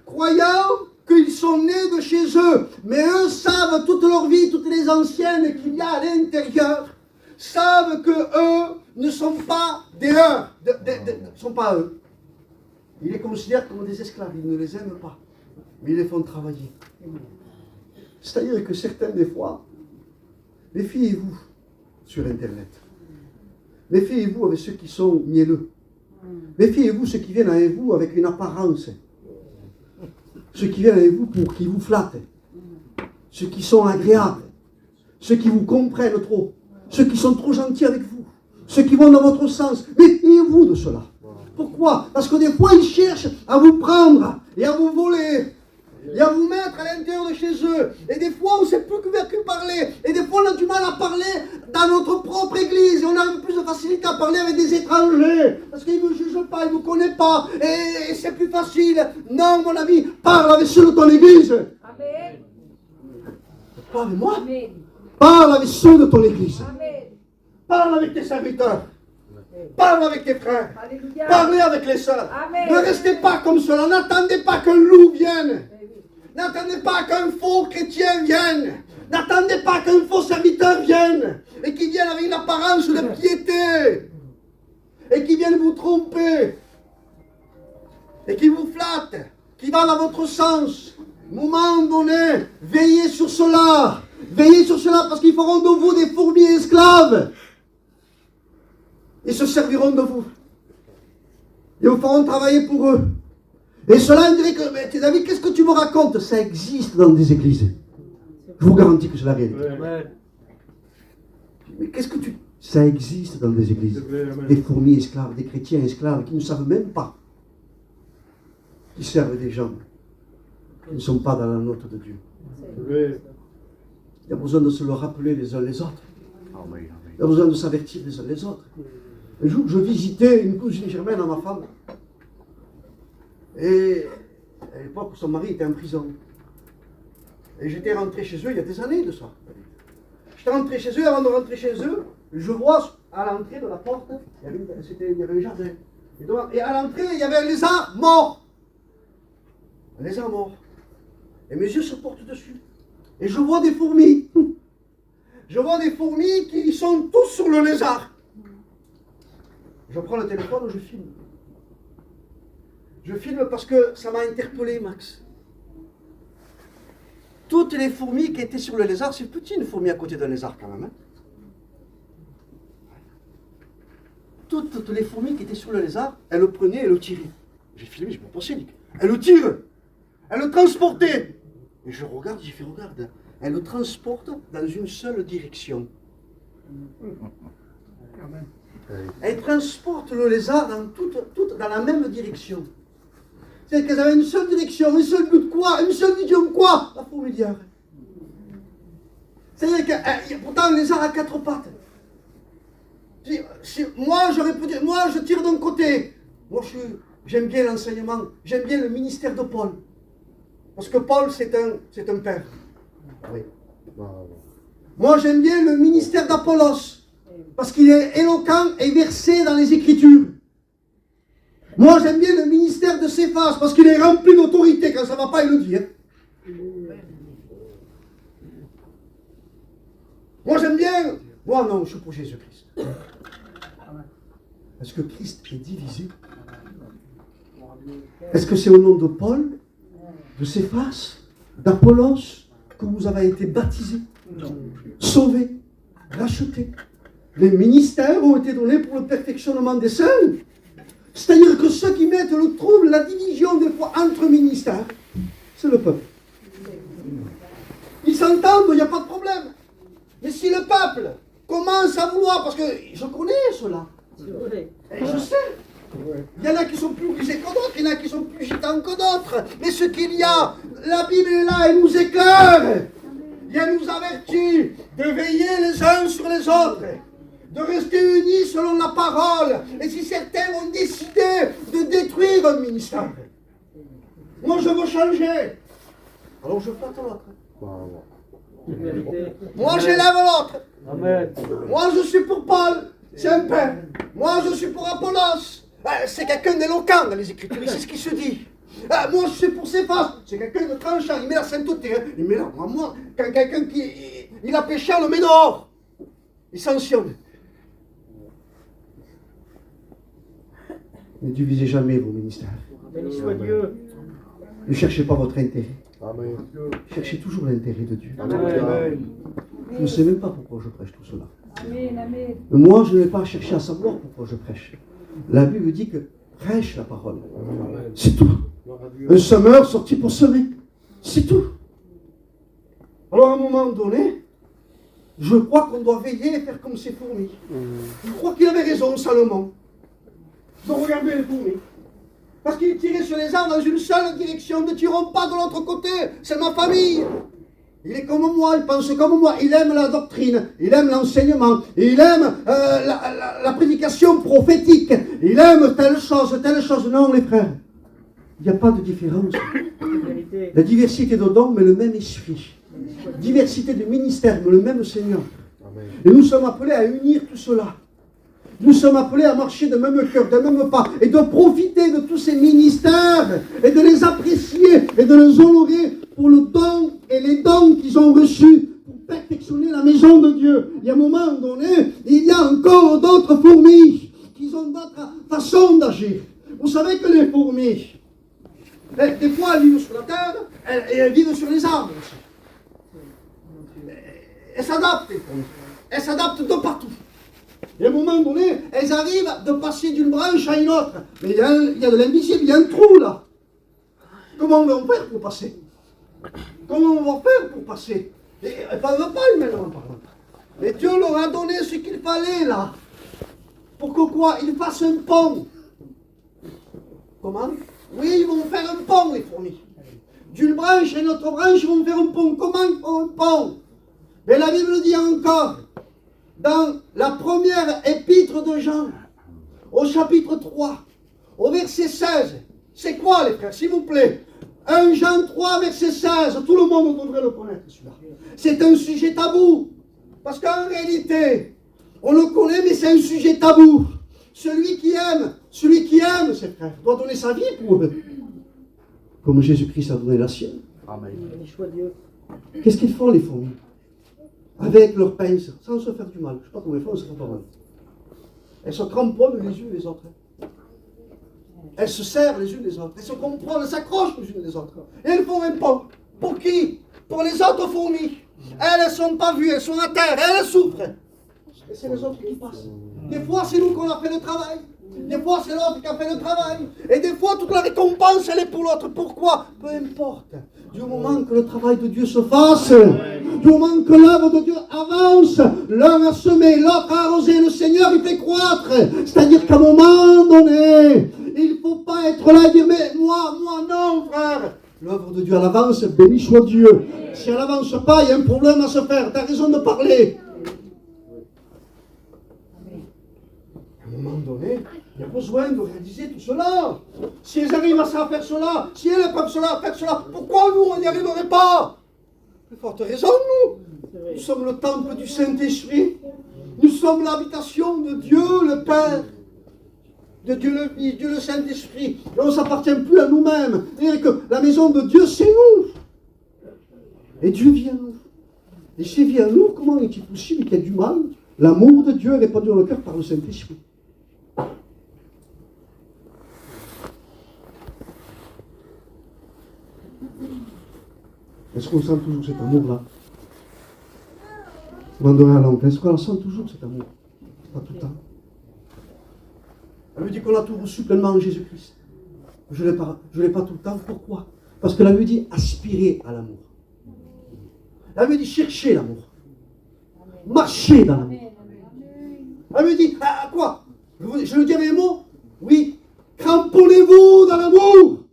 S1: croyant qu'ils sont nés de chez eux. Mais eux savent toute leur vie, toutes les anciennes qu'il y a à l'intérieur, savent que eux ne sont pas des leurs, ne sont pas eux. Ils les considèrent comme des esclaves, ils ne les aiment pas, mais ils les font travailler. C'est-à-dire que certains, des fois, méfiez-vous sur Internet. Méfiez-vous avec ceux qui sont mielleux. Méfiez-vous ceux qui viennent avec vous avec une apparence. Ceux qui viennent avec vous pour qu'ils vous flattent. Ceux qui sont agréables. Ceux qui vous comprennent trop. Ceux qui sont trop gentils avec vous. Ceux qui vont dans votre sens. Méfiez-vous de cela. Pourquoi? Parce que des fois, ils cherchent à vous prendre et à vous voler. Et à vous mettre à l'intérieur de chez eux. Et des fois, on ne sait plus que parler. Et des fois, on a du mal à parler dans notre propre église. Et on a un peu plus de facilité à parler avec des étrangers. Parce qu'ils ne vous jugent pas, ils ne vous connaissent pas. Et c'est plus facile. Non, mon ami, parle avec ceux de ton église.
S3: Amen.
S1: Pas avec moi.
S3: Amen.
S1: Parle avec ceux de ton église.
S3: Amen.
S1: Parle avec tes serviteurs. Parle avec tes frères.
S3: Alléluia.
S1: Parlez avec les sœurs.
S3: Amen.
S1: Ne restez pas comme cela. N'attendez pas qu'un loup vienne. N'attendez pas qu'un faux chrétien vienne. N'attendez pas qu'un faux serviteur vienne. Et qu'il vienne avec une apparence de piété. Et qu'il vienne vous tromper. Et qu'il vous flatte. Qui va dans votre sens. Moment donné, veillez sur cela. Veillez sur cela parce qu'ils feront de vous des fourmis esclaves. Ils se serviront de vous. Ils vous feront travailler pour eux. Et cela, on dirait que, mais David, qu'est-ce que tu me racontes? Ça existe dans des églises. Je vous garantis que c'est la réalité. Mais qu'est-ce que tu... Ça existe dans des églises. Des fourmis esclaves, des chrétiens esclaves qui ne savent même pas. Qui servent des gens qui ne sont pas dans la note de Dieu. Il y a besoin de se le rappeler les uns les autres. Il y a besoin de s'avertir les uns les autres. Un jour, je visitais une cousine germaine à ma femme. Et à l'époque, son mari était en prison. Et j'étais rentré chez eux il y a des années de ça. J'étais rentré chez eux, avant de rentrer chez eux, je vois à l'entrée de la porte, il y avait un jardin. Et à l'entrée, il y avait un lézard mort. Un lézard mort. Et mes yeux se portent dessus. Et je vois des fourmis. Je vois des fourmis qui sont tous sur le lézard. Je prends le téléphone, je filme. Je filme parce que ça m'a interpellé, Max. Toutes les fourmis qui étaient sur le lézard, c'est petit une fourmi à côté d'un lézard quand même. Hein. Toutes les fourmis qui étaient sur le lézard, elles le prenaient et le tiraient. J'ai filmé, je me pensais, elle le tire, elle le transportait. Et je regarde, j'ai fait, regarde, elle le transporte dans une seule direction. Elle transporte le lézard dans la même direction. C'est qu'elles avaient une seule direction, un seul but quoi? Une seule vision quoi? La fourmilière. C'est-à-dire que pourtant un lézard a 4 pattes. Moi j'aurais pu dire, moi je tire d'un côté. Moi j'aime bien l'enseignement, j'aime bien le ministère de Paul. Parce que Paul c'est un père. Oui. Moi j'aime bien le ministère d'Apollos. Parce qu'il est éloquent et versé dans les Écritures. Moi, j'aime bien le ministère de Céphas, parce qu'il est rempli d'autorité. Quand ça ne va pas, il le dit. Hein. Moi, j'aime bien... Moi, non, je suis pour Jésus-Christ. Est-ce que Christ est divisé? Est-ce que c'est au nom de Paul, de Céphas, d'Apollos, que vous avez été baptisés, sauvés, rachetés? Les ministères ont été donnés pour le perfectionnement des saints. C'est-à-dire que ceux qui mettent le trouble, la division des fois entre ministères, c'est le peuple. Ils s'entendent, il n'y a pas de problème. Mais si le peuple commence à vouloir, parce que je connais cela, et je sais, il y en a qui sont plus obligés que d'autres, il y en a qui sont plus gitans que d'autres, mais ce qu'il y a, la Bible est là, elle nous éclaire. Et elle nous avertit de veiller les uns sur les autres, de rester unis selon la parole. Et si certains ont décidé de détruire un ministère, moi je veux changer. Alors je flatte l'autre. Moi j'élève l'autre.
S3: Amen.
S1: Moi je suis pour Paul, c'est un père. Moi je suis pour Apollos. C'est quelqu'un d'éloquent dans les Écritures, c'est ce qui se dit. Moi je suis pour Céphas, c'est quelqu'un de tranchant, il met la sainteté, hein. Il met là, moi, quand quelqu'un qui il a péché, on le met dehors. Il sanctionne. Ne divisez jamais vos ministères.
S3: Béni soit Dieu.
S1: Ne cherchez pas votre intérêt.
S2: Amen.
S1: Cherchez toujours l'intérêt de Dieu.
S2: Amen.
S1: Je ne sais même pas pourquoi je prêche tout cela.
S4: Amen, amen.
S1: Mais moi, je n'ai pas cherché à savoir pourquoi je prêche. La Bible dit que prêche la parole. C'est tout. Un semeur sorti pour semer. C'est tout. Alors à un moment donné, je crois qu'on doit veiller et faire comme ces fourmis. Je crois qu'il avait raison, Salomon, de regarder les fourmis. Parce qu'il tirait sur les arbres dans une seule direction. Ne tirons pas de l'autre côté. C'est ma famille. Il est comme moi, il pense comme moi, il aime la doctrine, il aime l'enseignement, il aime la prédication prophétique, il aime telle chose. Non, les frères, il n'y a pas de différence. La diversité de dons, mais le même esprit. Diversité de ministères, mais le même Seigneur. Et nous sommes appelés à unir tout cela. Nous sommes appelés à marcher de même cœur, de même pas, et de profiter de tous ces ministères, et de les apprécier, et de les honorer pour le don et les dons qu'ils ont reçus pour perfectionner la maison de Dieu. Et à un moment donné, il y a encore d'autres fourmis qui ont d'autres façons d'agir. Vous savez que les fourmis, des fois elles vivent sur la terre, et elles vivent sur les arbres aussi. Elles s'adaptent, les fourmis. Elles s'adaptent de partout. Et à un moment donné, elles arrivent de passer d'une branche à une autre. Mais il y a de l'invisible, il y a un trou là. Comment on va faire pour passer? Comment on va faire pour passer? Et elles ne parlent pas humainement parlant. Mais Dieu leur a donné ce qu'il fallait là. Pour que quoi? Ils fassent un pont. Comment? Oui, ils vont faire un pont, les fourmis. D'une branche à une autre branche, ils vont faire un pont. Comment ils font un pont? Mais la Bible dit encore, dans la première épître de Jean, au chapitre 3, au verset 16, c'est quoi les frères, s'il vous plaît? 1 Jean 3, verset 16, tout le monde devrait le connaître celui-là. C'est un sujet tabou, parce qu'en réalité, on le connaît, mais c'est un sujet tabou. Celui qui aime ses frères, doit donner sa vie pour eux, comme Jésus-Christ a donné la sienne.
S2: Amen.
S3: Béni soit Dieu.
S1: Qu'est-ce qu'ils font les fourmis? Avec leurs pinces, sans se faire du mal. Je ne sais pas comment elles font, ça fait pas mal. Elles se cramponnent les unes les autres. Elles se serrent les unes les autres. Elles se comprennent, elles s'accrochent les unes les autres. Et elles font un pont. Pour qui? Pour les autres fourmis. Elles ne sont pas vues, elles sont à terre, elles souffrent. Et c'est les autres qui passent. Des fois, c'est nous qu'on a fait le travail. Des fois, c'est l'autre qui a fait le travail. Et des fois, toute la récompense, elle est pour l'autre. Pourquoi? Peu importe. Du moment que le travail de Dieu se fasse, du moment que l'œuvre de Dieu avance, l'un a semé, l'autre a arrosé, le Seigneur, il fait croître. C'est-à-dire qu'à un moment donné, il ne faut pas être là et dire, mais moi, non, frère. L'œuvre de Dieu, elle avance, béni soit Dieu. Si elle n'avance pas, il y a un problème à se faire. Tu as raison de parler. À un moment donné, il y a besoin de réaliser tout cela. Si elles arrivent à faire cela, si elles peuvent faire cela, pourquoi nous, on n'y arriverait pas? Plus forte raison, nous. Nous sommes le temple du Saint-Esprit. Nous sommes l'habitation de Dieu, le Père. De Dieu le Fils, Dieu le Saint-Esprit. Et on ne s'appartient plus à nous-mêmes. C'est-à-dire que la maison de Dieu, c'est nous. Et Dieu vit à nous. Et s'il vit à nous, comment est-il possible qu'il y ait du mal? L'amour de Dieu est répandu dans le cœur par le Saint-Esprit. Est-ce qu'on sent toujours cet amour-là? Mandorer à l'encre, est-ce qu'on sent toujours cet amour? Pas tout le temps. Elle me dit qu'on a tout reçu pleinement en Jésus-Christ. Je ne l'ai pas tout le temps. Pourquoi? Parce que la Bible dit aspirer à l'amour. La Bible dit chercher l'amour. Marcher dans l'amour. Elle me dit, quoi? Je le dis avec les mots? Oui. Cramponnez-vous dans l'amour.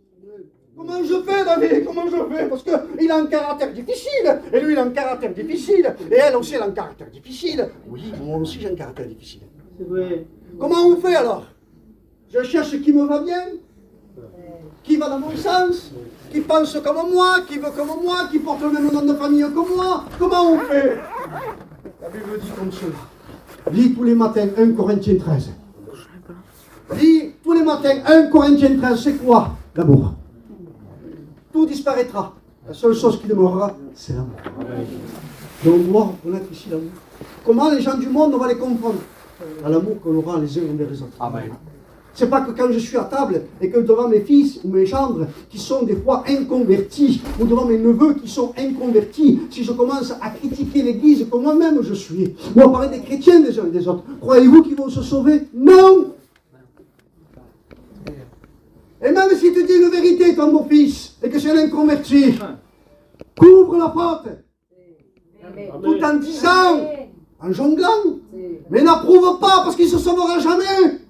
S1: Comment je fais, David? Comment je fais? Parce qu'il a un caractère difficile. Et lui, il a un caractère difficile. Et elle aussi, elle a un caractère difficile. Oui, moi aussi, j'ai un caractère difficile.
S3: C'est vrai.
S1: Comment on fait alors? Je cherche qui me va bien, qui va dans mon sens, qui pense comme moi, qui veut comme moi, qui porte le même nom de famille que moi. Comment on fait? La Bible dit comme cela. Lis tous les matins 1 Corinthiens 13. Lis tous les matins 1 Corinthiens 13. C'est quoi? L'amour. Tout disparaîtra. La seule chose qui demeurera, c'est l'amour. Et on doit reconnaître ici l'amour. Comment les gens du monde, on va les comprendre? À l'amour qu'on aura les uns envers les autres.
S2: Amen.
S1: C'est pas que quand je suis à table et que devant mes fils ou mes gendres qui sont des fois inconvertis, ou devant mes neveux qui sont inconvertis, si je commence à critiquer l'Église que moi-même je suis, ou à parler des chrétiens des uns et des autres, croyez-vous qu'ils vont se sauver? Non! Et même si tu dis une vérité, ton beau-fils, et que c'est un inconverti, couvre la porte, tout en disant, en jonglant, mais n'approuve pas parce qu'il ne se sauvera jamais.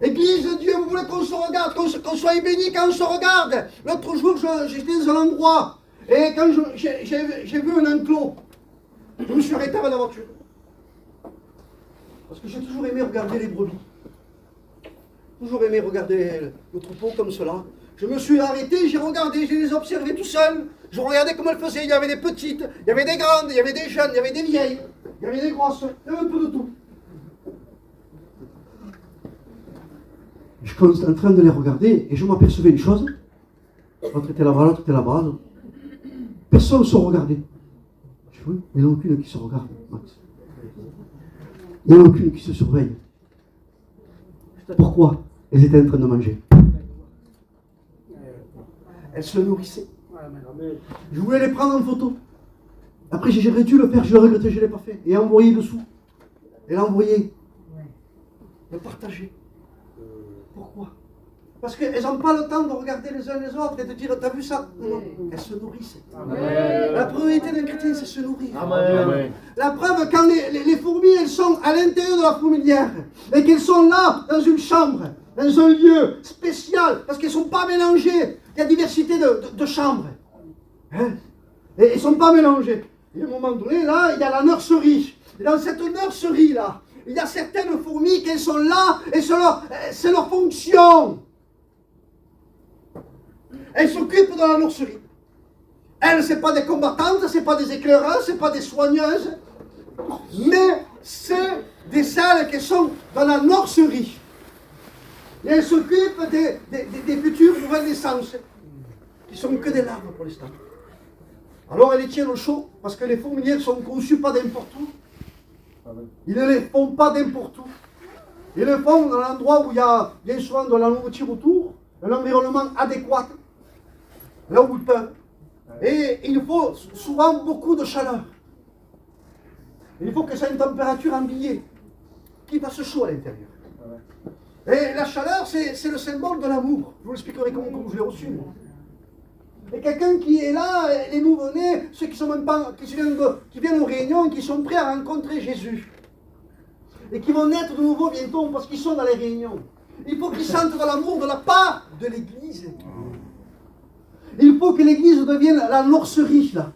S1: Église de Dieu, vous voulez qu'on se regarde, qu'on soit béni quand on se regarde. L'autre jour, j'étais dans un endroit, et quand j'ai vu un enclos, je me suis arrêté avec la voiture. Parce que j'ai toujours aimé regarder les brebis. Toujours aimé regarder le troupeau comme cela. Je me suis arrêté, j'ai regardé, je les observé tout seul. Je regardais comment elles faisaient. Il y avait des petites, il y avait des grandes, il y avait des jeunes, il y avait des vieilles, il y avait des grosses, il y avait un peu de tout. Je suis en train de les regarder et je m'apercevais une chose. L'autre était là-bas, l'autre était là-bas. Personne ne se regardait. Je dis oui, il n'y en a aucune qui se regarde, Max. Il n'y en a aucune qui se surveille. Pourquoi? Elles étaient en train de manger. Elles se nourrissaient. Je voulais les prendre en photo. Après, j'aurais dû le faire, je le regrettais, je ne l'ai pas fait. Et envoyer dessous. Et l'envoyer. Le partager. Pourquoi? Parce qu'elles n'ont pas le temps de regarder les uns les autres et de dire, t'as vu ça? Non, elles se nourrissent. Amen. La priorité d'un chrétien, c'est se nourrir. Amen. La preuve, quand les fourmis, elles sont à l'intérieur de la fourmilière et qu'elles sont là, dans une chambre, dans un lieu spécial, parce qu'elles ne sont pas mélangées. Il y a diversité de chambres. Hein? Et elles ne sont pas mélangées. Et à un moment donné, là, il y a la nurserie. Et dans cette nurserie-là, il y a certaines fourmis qui sont là et c'est leur fonction. Elles s'occupent de la nurserie. Elles, ce n'est pas des combattantes, ce n'est pas des éclaireuses, ce n'est pas des soigneuses, mais c'est des celles qui sont dans la nurserie. Et elles s'occupent des futures nouvelles naissances, qui sont que des larves pour l'instant. Alors elles les tiennent au chaud, parce que les fourmilières sont conçues pas n'importe où. Ils ne les font pas n'importe où. Ils le font dans l'endroit où il y a bien souvent de la nourriture autour, un environnement adéquat, là où ils peuvent. Et il faut souvent beaucoup de chaleur. Il faut que ça ait une température ambiguë, qui fasse chaud à l'intérieur. Et la chaleur, c'est le symbole de l'amour. Je vous l'expliquerai comment je l'ai reçu. Moi. Et quelqu'un qui est là, les nouveau-nés, ceux qui sont même pas, qui viennent aux réunions, qui sont prêts à rencontrer Jésus. Et qui vont naître de nouveau bientôt parce qu'ils sont dans les réunions. Il faut qu'ils sentent de l'amour de la part de l'Église. Il faut que l'Église devienne la nurserie, là.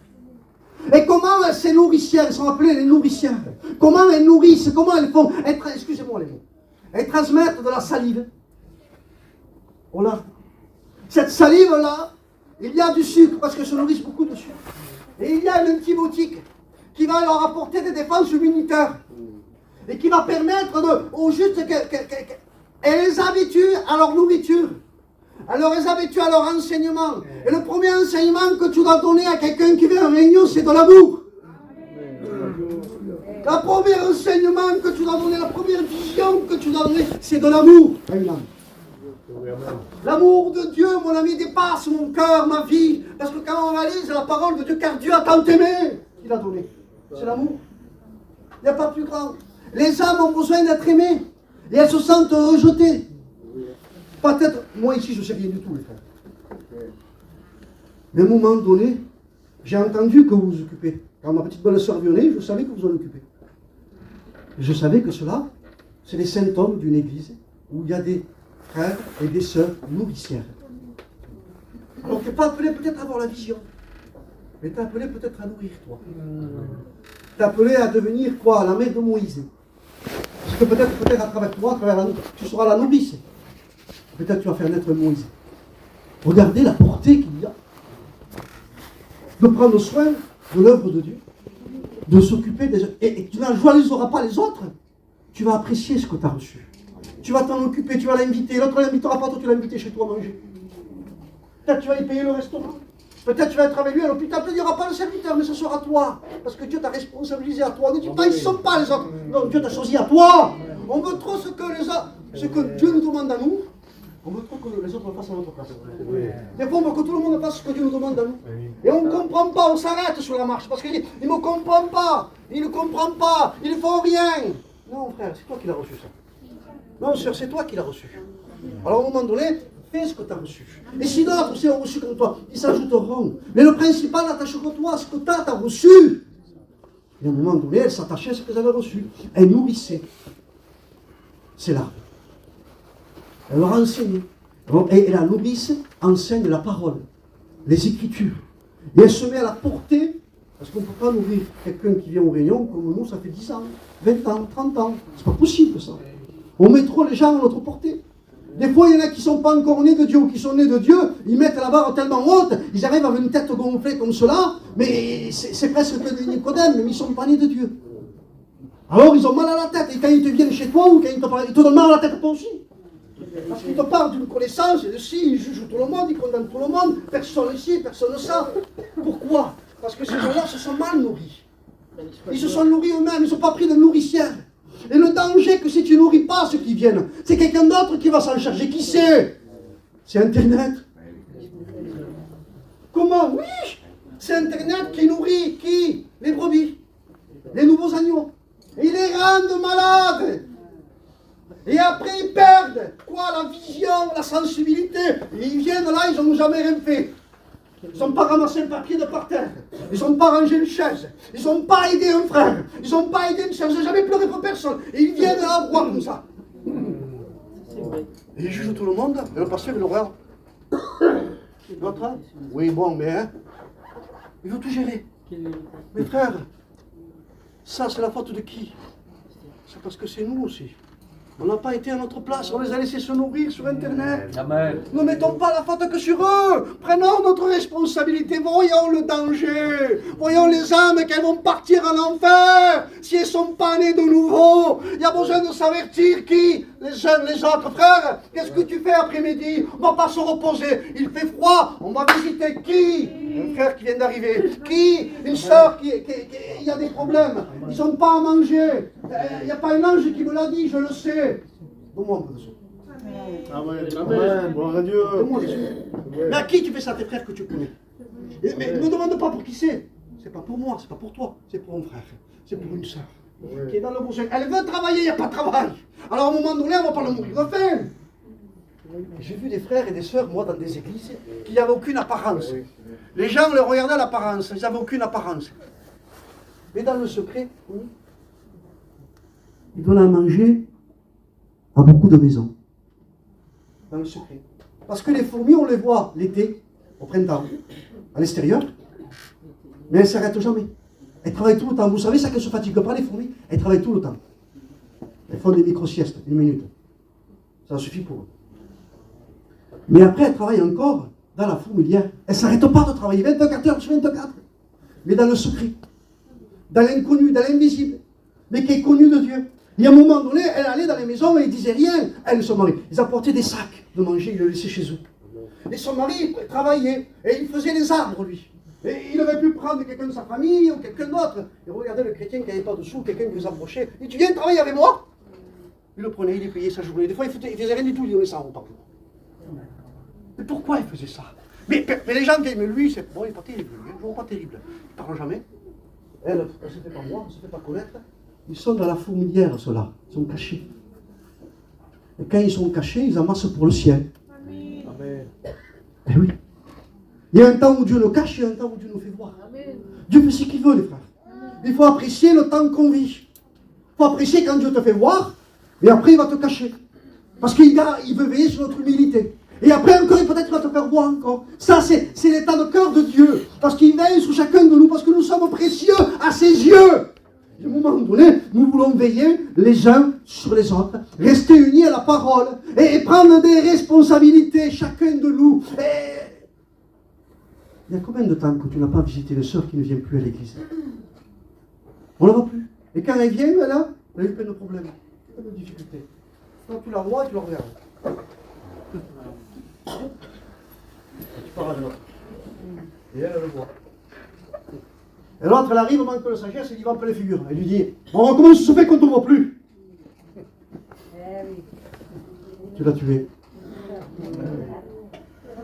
S1: Et comment ces nourricières, elles sont appelées les nourricières, comment elles nourrissent, comment elles font, excusez-moi les mots, elles transmettent de la salive. Voilà. Cette salive-là, il y a du sucre, parce qu'elles se nourrissent beaucoup de sucre. Et il y a une antibiotique qui va leur apporter des défenses immunitaires. Et qui va permettre au juste qu'elles les habituent à leur nourriture. Alors les habituent à leur enseignement. Et le premier enseignement que tu dois donner à quelqu'un qui vient en réunion, c'est de l'amour. Le premier enseignement que tu dois donner, la première vision que tu dois donner, c'est de l'amour. L'amour de Dieu, mon ami, dépasse mon cœur, ma vie. Parce que quand on réalise la parole de Dieu, car Dieu a tant aimé, il a donné. C'est l'amour. Il n'y a pas plus grand. Les âmes ont besoin d'être aimées. Et elles se sentent rejetées. Peut-être, moi ici, je ne sais rien du tout, les frères. Mais à un moment donné, j'ai entendu que vous vous occupez. Quand ma petite belle-sœur venait, je savais que vous en occupez. Je savais que cela, c'est les symptômes d'une église où il y a des frères et des sœurs nourricières. Alors tu n'es pas appelé peut-être à avoir la vision, mais tu es appelé peut-être à nourrir toi. Tu es appelé à devenir quoi? La mère de Moïse. Parce que peut-être à travers toi, tu seras la nourrice. Peut-être tu vas faire naître Moïse. Regardez la portée qu'il y a de prendre soin de l'œuvre de Dieu, de s'occuper des autres. Et tu ne joaliseras pas les autres. Tu vas apprécier ce que tu as reçu. Tu vas t'en occuper, tu vas l'inviter. L'autre ne l'invitera pas, toi tu l'as invité chez toi à manger. Peut-être tu vas y payer le restaurant. Peut-être tu vas être avec lui à l'hôpital. Peut-être il n'y aura pas le serviteur, mais ce sera toi. Parce que Dieu t'a responsabilisé à toi. Ne dis pas, ils ne sont pas les autres. Non, Dieu t'a choisi à toi. On veut trop ce que Dieu nous demande à nous. On veut trop que les autres le fassent à notre place. Des fois, on veut que tout le monde fasse ce que Dieu nous demande à nous. Et on ne comprend pas, on s'arrête sur la marche. Parce qu'il dit, il ne me comprend pas, il ne comprend pas, ils ne font rien. Non, frère, c'est toi qui l'as reçu ça. Non, sœur, c'est toi qui l'as reçu. Alors, à un moment donné, fais ce que tu as reçu. Et si d'autres aussi ont reçu comme toi, ils s'ajouteront. Mais le principal n'attache que toi, ce que tu as reçu. Et à un moment donné, elle s'attachait à ce qu'elle avait reçu. Elle nourrissait. C'est l'arbre. Elle leur a enseigné. Et la nourrice enseigne la parole, les Écritures. Et elle se met à la portée, parce qu'on ne peut pas nourrir quelqu'un qui vient aux réunions comme nous, ça fait 10 ans, 20 ans, 30 ans. C'est pas possible ça. On met trop les gens à notre portée. Des fois, il y en a qui ne sont pas encore nés de Dieu ou qui sont nés de Dieu, ils mettent la barre tellement haute, ils arrivent avec une tête gonflée comme cela, mais c'est presque que des Nicodèmes, mais ils ne sont pas nés de Dieu. Alors ils ont mal à la tête, et quand ils te viennent chez toi ou quand ils te donnent mal à la tête toi aussi. Parce qu'ils te parlent d'une connaissance, et de si, ils jugent tout le monde, ils condamnent tout le monde, personne ici, personne ça. Pourquoi? Parce que ces gens-là se sont mal nourris. Ils se sont nourris eux-mêmes, ils n'ont pas pris de nourricière. Et le danger que si tu ne nourris pas ceux qui viennent, c'est quelqu'un d'autre qui va s'en charger. Qui c'est? C'est Internet. Comment? Oui, c'est Internet qui nourrit qui? Les brebis, les nouveaux agneaux. Et ils les rendent malades. Et après ils perdent quoi? La vision, la sensibilité. Et ils viennent là, ils n'ont jamais rien fait. Ils n'ont pas ramassé un papier de par terre. Ils n'ont pas rangé une chaise. Ils n'ont pas aidé un frère. Ils n'ont pas aidé une sœur. Ils n'ont jamais pleuré pour personne. Et ils viennent là voir comme ça. Et ils jugent tout le monde. Et le pasteur, il le regarde. L'autre, hein? Oui, bon, mais hein, il veut tout gérer. Mais frère, ça c'est la faute de qui? C'est parce que c'est nous aussi. On n'a pas été à notre place, on les a laissés se nourrir sur Internet. Amen. Ne mettons pas la faute que sur eux. Prenons notre responsabilité, voyons le danger. Voyons les âmes qu'elles vont partir en enfer si elles ne sont pas nées de nouveau. Il y a besoin de s'avertir qui? Les jeunes, les autres. Frères, qu'est-ce que tu fais après-midi? On ne va pas se reposer. Il fait froid, on va visiter qui? Un frère qui vient d'arriver. Qui? Une soeur il y a des problèmes. Ils n'ont pas à manger. Il n'y a pas un ange qui me l'a dit, je le sais. Donne-moi un peu de ça.
S2: Amen. Amen. Gloire à Dieu.
S1: Donne-moi des sous. Mais à qui tu fais ça? Tes frères que tu connais. Mais ne me demande pas pour qui c'est. C'est pas pour moi, c'est pas pour toi. C'est pour un frère. C'est pour une soeur. Qui est dans le besoin. Elle veut travailler, il n'y a pas de travail. Alors à un moment donné, on ne va pas le mourir de faim. J'ai vu des frères et des sœurs, moi, dans des églises, qui n'avaient aucune apparence. Les gens les regardaient à l'apparence, ils n'avaient aucune apparence. Mais dans le secret, oui, ils donnent à manger à beaucoup de maisons. Dans le secret. Parce que les fourmis, on les voit l'été, au printemps, à l'extérieur, mais elles ne s'arrêtent jamais. Elles travaillent tout le temps. Vous savez, ça qu'elles ne se fatiguent pas, les fourmis, elles travaillent tout le temps. Elles font des micro-siestes, 1 minute. Ça suffit pour eux. Mais après, elles travaillent encore dans la fourmilière. Elles ne s'arrêtent pas de travailler 24 heures sur 24. Mais dans le secret, dans l'inconnu, dans l'invisible, mais qui est connu de Dieu. Et à un moment donné, elle allait dans les maisons et ils ne disaient rien. Elle et son mari, ils apportaient des sacs de manger, ils le laissaient chez eux. Et son mari travaillait et il faisait les arbres, lui. Et il aurait pu prendre quelqu'un de sa famille ou quelqu'un d'autre. Et regardez le chrétien qui n'avait pas de sous, quelqu'un qui les approchait. Il dit, tu viens travailler avec moi? Il le prenait, il les payait sa journée. Des fois, il faisait rien du tout, il donnait 100 euros par jour. Mais pourquoi il faisait ça? Mais les gens disent, mais lui, c'est bon, il n'est pas terrible, il n'est pas terrible. Il ne parle jamais. Elle ne se fait pas voir, elle ne se fait pas connaître. Ils sont dans la fourmilière, ceux-là. Ils sont cachés. Et quand ils sont cachés, ils amassent pour le ciel. Amen. Eh oui. Il y a un temps où Dieu nous cache, il y a un temps où Dieu nous fait voir. Amen. Dieu fait ce qu'il veut, les frères. Il faut apprécier le temps qu'on vit. Il faut apprécier quand Dieu te fait voir, et après il va te cacher. Parce qu'il veut veiller sur notre humilité. Et après encore, peut-être qu'il va te faire voir encore. Ça, c'est l'état de cœur de Dieu. Parce qu'il veille sur chacun de nous, parce que nous sommes précieux à ses yeux. À un moment donné, nous voulons veiller les uns sur les autres, rester unis à la parole et prendre des responsabilités, chacun de nous. Et il y a combien de temps que tu n'as pas visité une sœur qui ne vient plus à l'église? On ne la voit plus. Et quand elle vient, elle a eu plein de problèmes, plein de difficultés. Quand tu la vois, tu la regardes. Tu pars à l'autre. Et elle le voit. Et l'autre, elle arrive, manque de sagesse, elle dit va un peu les figures. Elle lui dit bon, comment ça se fait qu'on ne te voit plus? Tu l'as tué.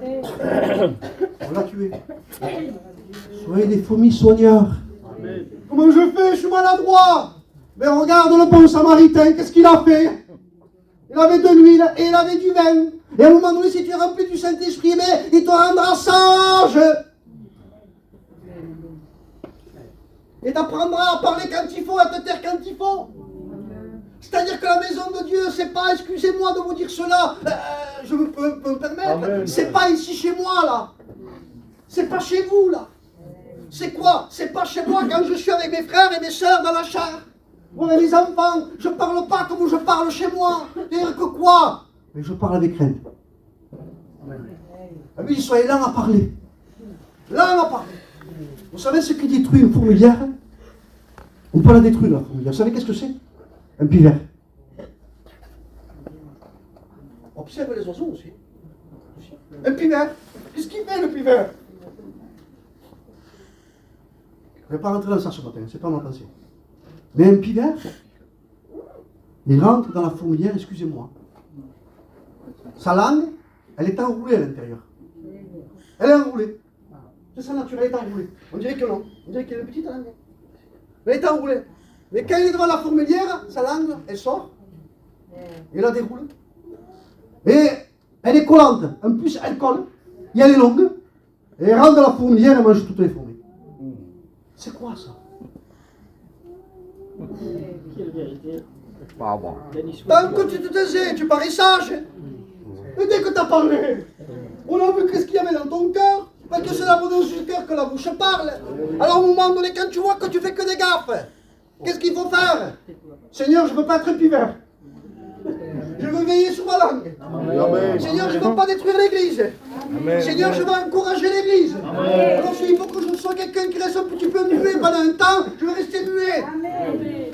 S1: On l'a tué. Soyez des fourmis soigneurs. Comment je fais? Je suis maladroit. Mais regarde le bon samaritain, qu'est-ce qu'il a fait? Il avait de l'huile et il avait du vin. Et à un moment donné, si tu es rempli du Saint-Esprit, il te rendra sage. Et t'apprendras à parler quand il faut, à te taire quand il faut. C'est-à-dire que la maison de Dieu, c'est pas, excusez-moi de vous dire cela, je peux me permettre, c'est pas ici chez moi là. C'est pas chez vous là. C'est quoi? C'est pas chez moi quand je suis avec mes frères et mes sœurs dans la char. Ou avec les enfants, je parle pas comme je parle chez moi. C'est-à-dire que quoi? Mais je parle avec crainte. Ah oui, soyez là à parler. Là à parler. Vous savez ce qui détruit une fourmilière? On peut la détruire la fourmilière. Vous savez qu'est-ce que c'est? Un pivert. Observe les oiseaux aussi. Un pivert. Qu'est-ce qu'il fait le pivert? Je ne vais pas rentrer dans ça ce matin, c'est pas ma pensée. Mais un pivert, il rentre dans la fourmilière, excusez-moi. Sa langue, elle est enroulée à l'intérieur. Elle est enroulée. C'est sa nature, elle est enroulée. On dirait que non. On dirait qu'elle est une petite langue. Elle est enroulée. Mais quand il est devant la fourmilière, sa langue, elle sort. Et la déroule. Et elle est collante. En plus, elle colle. Et elle est longue. Et elle rentre dans la fourmilière et mange toutes les fourmis. C'est quoi ça?
S3: Quelle vérité.
S1: Tant que tu te taisais, tu parais sage. Et dès que tu as parlé, on a vu qu'est-ce qu'il y avait dans ton cœur. Parce que c'est l'abondance du cœur que la bouche parle. Alors, au moment donné, quand tu vois que tu fais que des gaffes, qu'est-ce qu'il faut faire? Seigneur, je ne veux pas être un pivert. Je veux veiller sur ma langue. Amen. Seigneur, je ne veux pas détruire l'église. Amen. Seigneur, je veux encourager l'église. Alors, il faut que je sois quelqu'un qui reste un petit peu muet pendant un temps. Je veux rester muet. Amen.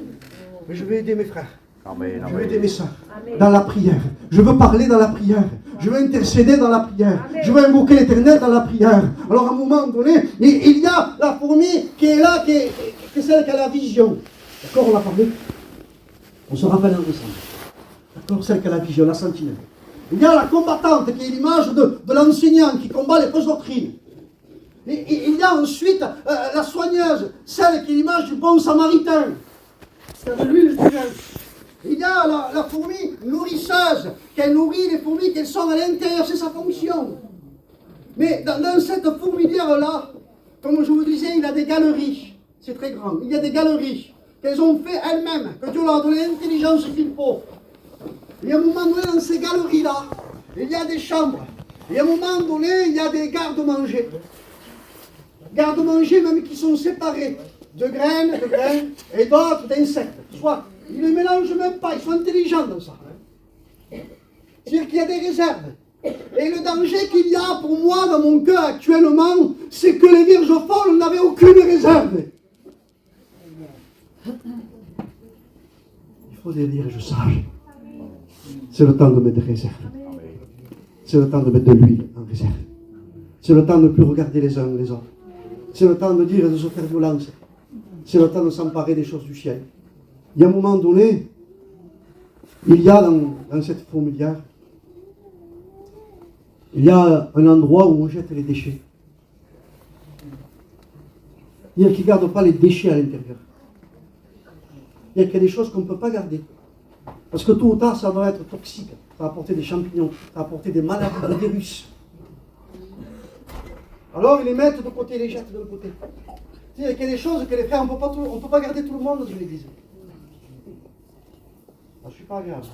S1: Mais je veux aider mes frères. Amen. Je veux aider mes soeurs dans la prière. Je veux parler dans la prière. Je veux intercéder dans la prière. Amen. Je veux invoquer l'Éternel dans la prière. Alors, à un moment donné, il y a la fourmi qui est là, qui est celle qui a la vision. D'accord, on l'a parlé. On se rappelle ensemble. D'accord, celle qui a la vision, la sentinelle. Il y a la combattante qui est l'image de l'enseignant qui combat les fausses doctrines. Et il y a ensuite la soigneuse, celle qui est l'image du bon samaritain. C'est l'huile spirituelle. Il y a la fourmi nourrisseuse qui nourrit les fourmis qu'elles sont à l'intérieur, c'est sa fonction. Mais dans cette fourmilière-là, comme je vous disais, il y a des galeries. C'est très grand. Il y a des galeries qu'elles ont fait elles-mêmes, que Dieu leur a donné l'intelligence qu'il faut. Et à un moment donné, dans ces galeries-là, il y a des chambres. Et à un moment donné, il y a des garde-manger. Garde-manger même qui sont séparés de graines et d'autres d'insectes. Soit, ils ne mélangent même pas, ils sont intelligents dans ça. C'est-à-dire qu'il y a des réserves. Et le danger qu'il y a pour moi dans mon cœur actuellement, c'est que les vierges folles n'avaient aucune réserve. Il faut des vierges sages. C'est le temps de mettre des réserves. C'est le temps de mettre de l'huile en réserve. C'est le temps de ne plus regarder les uns les autres. C'est le temps de dire et de se faire violence. C'est le temps de s'emparer des choses du ciel. Il y a un moment donné, il y a dans cette fourmilière, il y a un endroit où on jette les déchets. Il y a qui ne garde pas les déchets à l'intérieur. Il y a des choses qu'on ne peut pas garder. Parce que tôt ou tard, ça va être toxique. Ça va apporter des champignons, ça va apporter des maladies, des virus. Alors ils les mettent de côté, ils les jettent de l'autre côté. Il y a des choses que les frères, on ne peut pas garder tout le monde dans une église. je ne suis pas agréable ce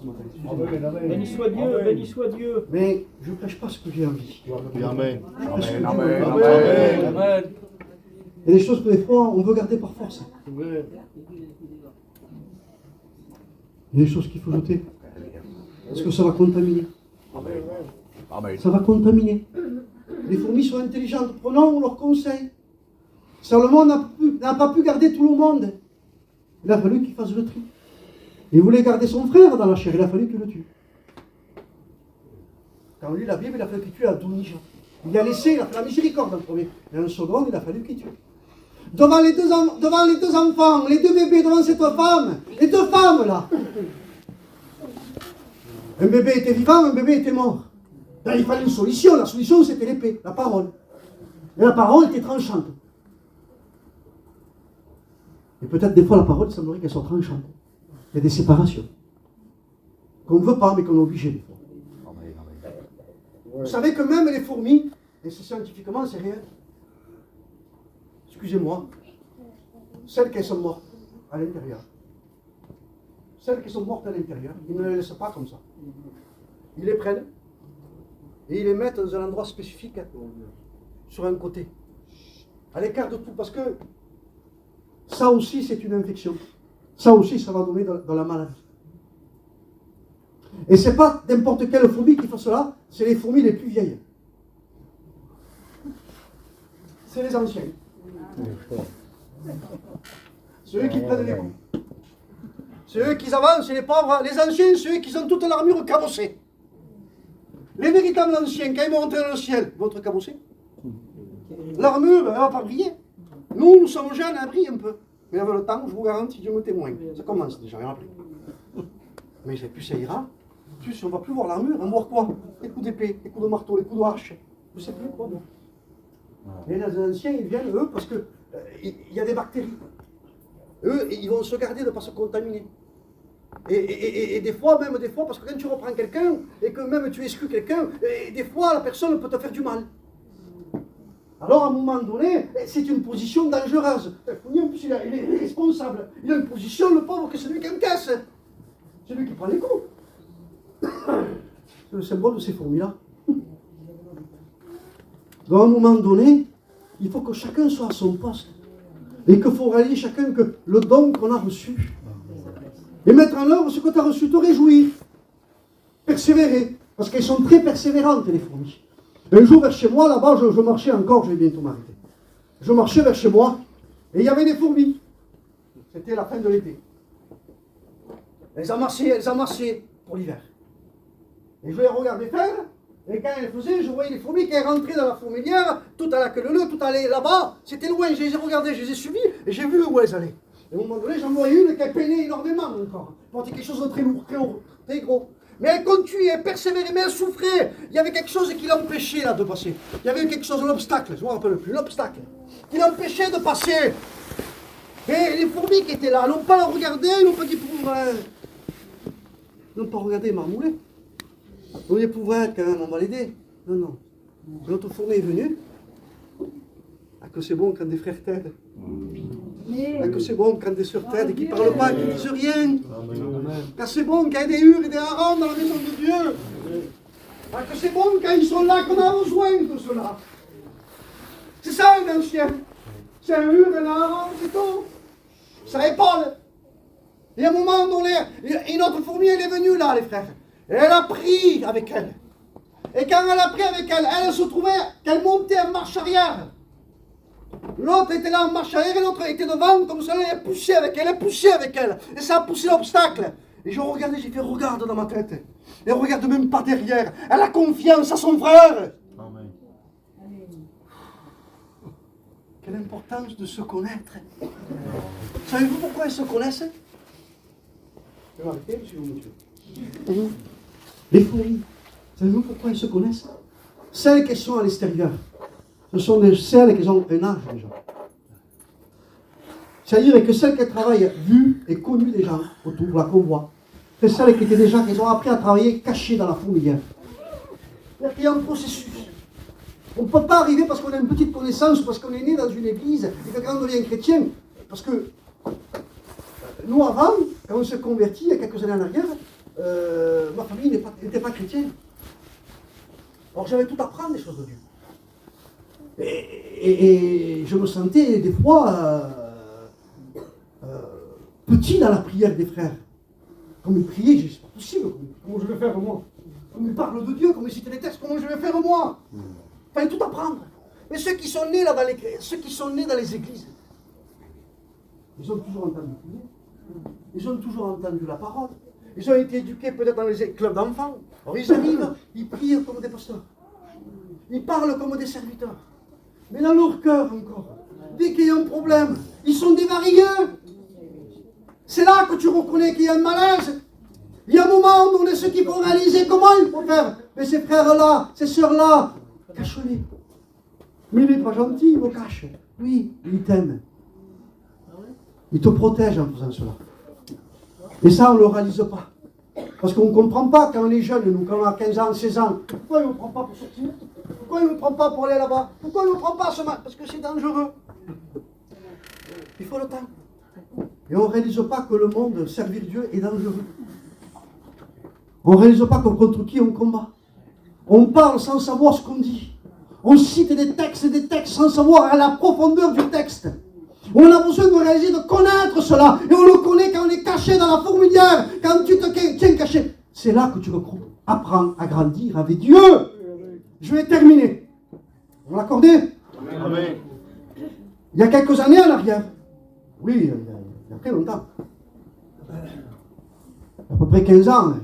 S1: matin, excusez-moi.
S3: Béni soit Dieu, béni soit Dieu.
S1: Mais je ne prêche pas ce que j'ai envie.
S2: Amen.
S1: Je prêche ce que Dieu
S2: Amen.
S1: veut.
S2: Amen.
S3: Amen.
S1: Il y a des choses que des fois on veut garder par force. Il y a des choses qu'il faut jeter. Parce que ça va contaminer.
S2: Amen.
S1: Ça va contaminer. Les fourmis sont intelligentes. Prenons leurs conseils. Salomon n'a pas pu garder tout le monde. Il a fallu qu'il fasse le tri. Il voulait garder son frère dans la chair. Il a fallu qu'il le tue. Quand on lit la Bible, il a fallu qu'il tue Adonijah. Il a laissé, il a fait la miséricorde en premier. Et en second, il a fallu qu'il tue. Devant les deux enfants, les deux bébés, devant cette femme, les deux femmes là. Un bébé était vivant, un bébé était mort. Là, il fallait une solution. La solution, c'était l'épée, la parole. Et la parole était tranchante. Et peut-être des fois, la parole, il semblerait qu'elle soit tranchante. Il y a des séparations. Qu'on ne veut pas, mais qu'on est obligé des fois. Vous savez que même les fourmis, et c'est scientifiquement, c'est réel. Excusez-moi, celles qui sont mortes à l'intérieur, celles qui sont mortes à l'intérieur, ils ne les laissent pas comme ça. Ils les prennent et ils les mettent dans un endroit spécifique, sur un côté, à l'écart de tout, parce que ça aussi c'est une infection. Ça aussi ça va donner dans la maladie. Et c'est pas n'importe quelle fourmi qui fait cela, c'est les fourmis les plus vieilles. C'est les anciens. C'est eux qui prennent les coups. C'est eux qui avancent, les pauvres. Les anciens, c'est eux qui ont toute l'armure cabossée. Les véritables anciens, quand ils vont rentrer dans le ciel, ils vont être cabossés. L'armure, elle ne va pas briller. Nous sommes jeunes, elle brille un peu. Mais avec le temps, je vous garantis, Dieu me témoigne. Ça commence déjà, il y en a plus. Mais plus ça ira, plus on ne va plus voir l'armure. On va voir quoi? Les coups d'épée, les coups de marteau, les coups de hache. Je ne sais plus quoi. Et les anciens, ils viennent, eux, parce qu'il y a des bactéries. Eux, ils vont se garder de ne pas se contaminer. Et des fois, parce que quand tu reprends quelqu'un, et que même tu exclus quelqu'un, des fois, la personne peut te faire du mal. Alors, à un moment donné, c'est une position dangereuse. En plus, il est responsable. Il a une position, le pauvre, que c'est lui qui encaisse. C'est lui qui prend les coups. C'est le symbole de ces fourmis-là. Donc, à un moment donné, il faut que chacun soit à son poste. Et qu'il faut réaliser chacun que le don qu'on a reçu. Et mettre en œuvre ce que tu as reçu, te réjouir. Persévérer. Parce qu'elles sont très persévérantes, les fourmis. Un jour, vers chez moi, là-bas, je marchais encore, je vais bientôt m'arrêter. Je marchais vers chez moi, et il y avait des fourmis. C'était la fin de l'été. Elles amassaient pour l'hiver. Et je les regardais faire, et quand elles faisaient, je voyais les fourmis qui rentraient dans la fourmilière, tout à la queue leu, tout allait là-bas. C'était loin, je les ai regardées, je les ai suivies, et j'ai vu où elles allaient. Et à un moment donné, j'en voyais une qui peinait énormément encore. Portait quelque chose de très lourd, très gros. Mais elle continuait, elle persévérait, mais elle souffrait. Il y avait quelque chose qui l'empêchait là de passer. Il y avait quelque chose, l'obstacle, je ne me rappelle plus, l'obstacle, qui l'empêchait de passer. Et les fourmis qui étaient là, elles n'ont pas la regardé, ils n'ont pas dit pour... Ils n'ont pas regardé Marmoulet. On dit pour quand même, on va l'aider. Non, non. L'autre fourmi est venue. Ah, que c'est bon quand des frères t'aident. Ah, que c'est bon quand des sœurs t'aident et qui ne parlent pas, qui ne disent rien. Ah, c'est bon quand il y a des Hur et des Aaron dans la maison de Dieu. Ah, que c'est bon quand ils sont là, qu'on a besoin de cela. C'est ça un ancien. C'est un Hur et un Aaron, c'est tout. Ça épaule. Et à un moment donné, une autre fourmi, elle est venue là, les frères. Et elle a pris avec elle. Et quand elle a pris avec elle, elle se trouvait qu'elle montait en marche arrière. L'autre était là en marche arrière et l'autre était devant, comme ça, elle poussait avec elle, et ça a poussé l'obstacle. Et je regardais, j'ai fait regarde dans ma tête. Elle regarde même pas derrière. Elle a confiance à son frère. Amen. Quelle importance de se connaître. Savez-vous pourquoi elles se connaissent? Je vais m'arrêter, monsieur. Les fourmis, savez-vous pourquoi elles se connaissent? Celles qui sont à l'extérieur. Ce sont celles qui ont un âge déjà. C'est-à-dire que celles qui travaillent vues et connues des gens autour, la convoi, c'est celles qui étaient déjà, qui ont appris à travailler cachées dans la fourmilière. Il y a un processus. On ne peut pas arriver parce qu'on a une petite connaissance, parce qu'on est né dans une église, et que quand on devient chrétien, parce que nous avant, quand on se convertit, il y a quelques années en arrière, ma famille n'était pas chrétienne. Alors j'avais tout à apprendre des choses de Dieu. Et je me sentais des fois petit dans la prière des frères. Comme ils priaient, je dis, c'est pas possible, comment je vais faire moi? Comme ils parlent de Dieu, comme ils citent les textes, comment je vais faire moi? Il fallait tout apprendre. Mais ceux qui sont nés là ceux qui sont nés dans les églises, ils ont toujours entendu prier. Ils ont toujours entendu la parole. Ils ont été éduqués peut-être dans les clubs d'enfants. Alors ils arrivent, ils prient comme des pasteurs. Ils parlent comme des serviteurs. Mais dans leur cœur encore, dès qu'il y a un problème, ils sont dévariés. C'est là que tu reconnais qu'il y a un malaise. Il y a un moment où on est ceux qui vont réaliser comment il faut faire. Mais ces frères-là, ces sœurs-là, cache-les. Mais il n'est pas gentil, il me cache. Oui, il t'aime. Il te protège en faisant cela. Et ça, on ne le réalise pas. Parce qu'on ne comprend pas quand on est jeune, nous, quand on a 15 ans, 16 ans. Pourquoi il ne me prend pas pour sortir? Pourquoi il ne me prend pas pour aller là-bas? Pourquoi il ne me prend pas ce matin? Parce que c'est dangereux. Il faut le temps. Et on ne réalise pas que le monde, servir Dieu, est dangereux. On ne réalise pas contre qui on combat. On parle sans savoir ce qu'on dit. On cite des textes sans savoir à la profondeur du texte. On a besoin de réaliser, de connaître cela. Et on le connaît quand on est caché dans la fourmilière, quand tu te tiens caché. C'est là que tu apprends à grandir avec Dieu. Je vais terminer. Vous l'accordez?
S2: Amen.
S1: Il y a quelques années en arrière. Oui, il y a très longtemps. À peu près 15 ans en arrière.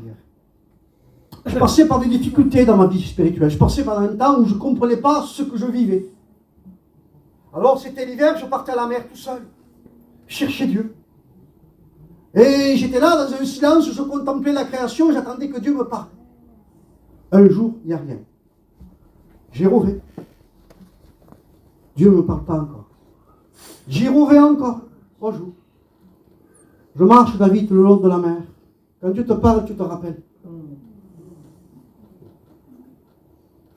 S1: Je passais par des difficultés dans ma vie spirituelle. Je passais par un temps où je ne comprenais pas ce que je vivais. Alors c'était l'hiver, je partais à la mer tout seul. Je cherchais Dieu. Et j'étais là dans un silence, je contemplais la création, j'attendais que Dieu me parle. Un jour, il n'y a rien. J'ai rêvé. Dieu ne me parle pas encore. J'y rêvé encore. 3 jours. Je marche, David, le long de la mer. Quand Dieu te parle, tu te rappelles.